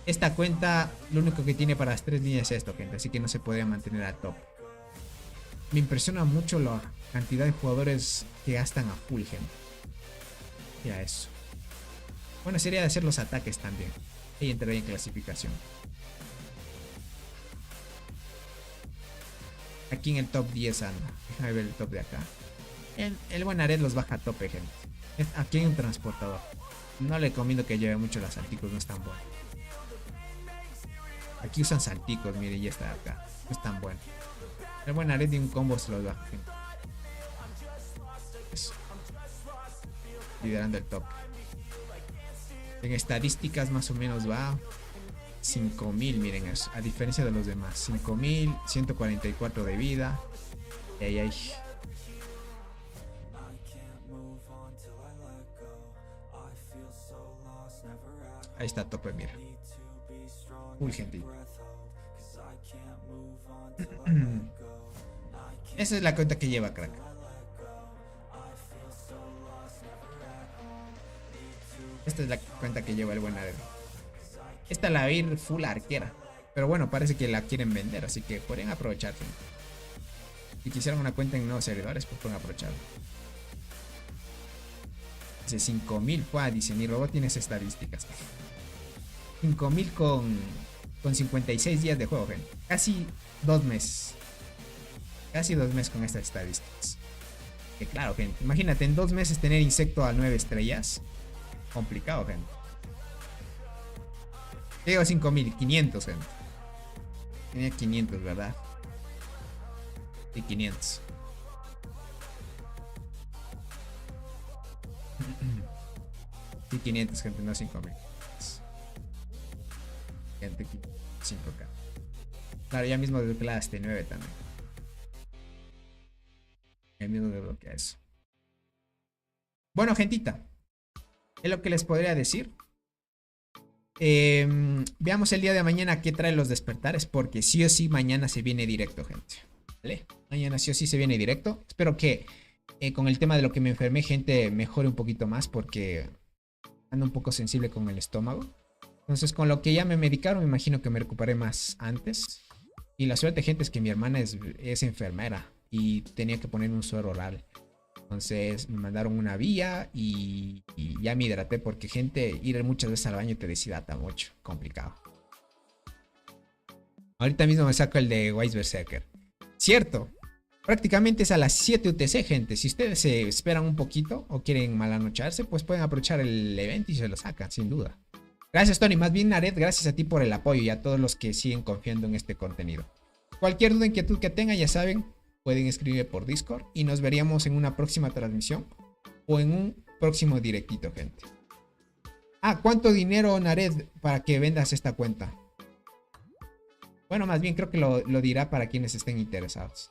Speaker 2: Esta cuenta, lo único que tiene para las 3 líneas es esto, gente. Así que no se podría mantener a top. Me impresiona mucho la cantidad de jugadores que gastan a full, gente. Mira eso. Bueno, sería de hacer los ataques también. Ahí entraría en clasificación. Aquí en el top 10 anda. Déjame ver el top de acá. El buen Aret los baja a tope, gente. Aquí hay un transportador. No le recomiendo que lleve mucho las artículos, no es tan bueno. Aquí usan salticos, mire, ya está acá. No es tan bueno. El buen Aret de un combo se los da. Eso. Liderando el top. En estadísticas más o menos va 5000, miren eso. A diferencia de los demás. 5000, 144 de vida. Y ahí hay. Ahí está tope, mira. Uy, gente. Esa es la cuenta que lleva, crack. Esta es la cuenta que lleva el buen Ared. Esta la va a ir full arquera. Pero bueno, parece que la quieren vender, así que podrían aprovechar. Si quisieran una cuenta en nuevos servidores, pues pueden aprovecharlo. Dice 5000. Dice, mi robot tiene esas estadísticas. 5000 con 56 días de juego, gente. Casi 2 meses. Casi 2 meses con estas estadísticas. Que claro, gente. Imagínate, en 2 meses tener insecto a 9 estrellas. Complicado, gente. Digo 5500, gente. Tenía 500, ¿verdad? Y 500. Y 500, gente, no 5000. Gente, 5K. Claro, ya mismo desbloquea este 9 también. Ya mismo desbloquea eso. Bueno, gentita. Es lo que les podría decir. Veamos el día de mañana qué trae los despertares. Porque sí o sí mañana se viene directo, gente. ¿Vale? Mañana sí o sí se viene directo. Espero que con el tema de lo que me enfermé, gente, mejore un poquito más. Porque ando un poco sensible con el estómago. Entonces con lo que ya me medicaron, me imagino que me recuperé más antes. Y la suerte, gente, es que mi hermana es enfermera. Y tenía que poner un suero oral. Entonces me mandaron una vía y ya me hidraté. Porque, gente, ir muchas veces al baño te deshidrata mucho. Complicado. Ahorita mismo me saco el de Wise Berserker. Cierto. Prácticamente es a las 7 UTC, gente. Si ustedes se esperan un poquito o quieren malanocharse, pues pueden aprovechar el evento y se lo sacan, sin duda. Gracias, Tony. Más bien, Ared, gracias a ti por el apoyo y a todos los que siguen confiando en este contenido. Cualquier duda, inquietud que tengan, ya saben, pueden escribirme por Discord y nos veríamos en una próxima transmisión o en un próximo directito, gente. ¿Cuánto dinero, Nared, para que vendas esta cuenta? Bueno, más bien creo que lo dirá para quienes estén interesados.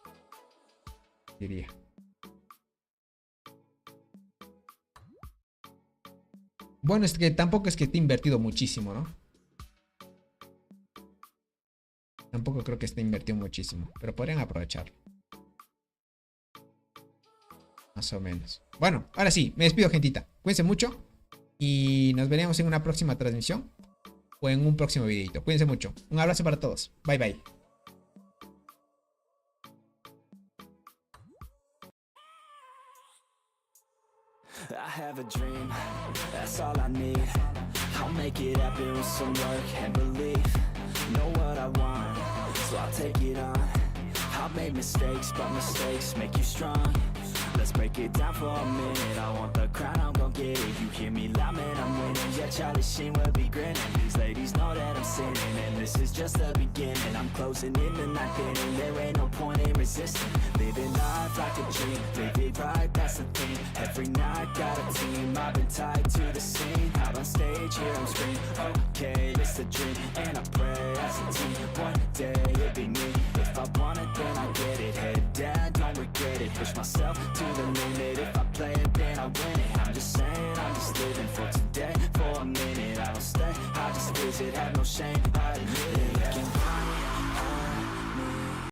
Speaker 2: Diría. Bueno, es que tampoco es que te he invertido muchísimo, ¿no? Tampoco creo que esté invertido muchísimo, pero podrían aprovecharlo. Más o menos. Bueno, ahora sí, me despido, gentita. Cuídense mucho y nos veremos en una próxima transmisión o en un próximo videito. Cuídense mucho. Un abrazo para todos. Bye, bye.
Speaker 1: I have a dream, that's all I need. I'll make it happen with some work and belief. Know what I want, so I'll take it on. I've made mistakes, but mistakes make you strong. Let's break it down for a minute. I want the crown, I'm gon' get it. You hear me loud, man, I'm winning. Yeah, Charlie Sheen will be grinning. These ladies know that I'm sinning, and this is just the beginning. I'm closing in the night inning. There ain't no point in resisting. Living life like a dream, live it right, that's the thing. Every night got a team, I've been tied to the scene. Out on stage, here I'm screaming. Okay, it's a dream, and I pray as a team. One day it'll be me. If I want it, then I get it. Head down, don't regret it. Push myself to the limit. If I play it, then I win it. I'm just saying, I'm just living for today. For a minute, I don't stay, I just visit. Have no shame, I admit it.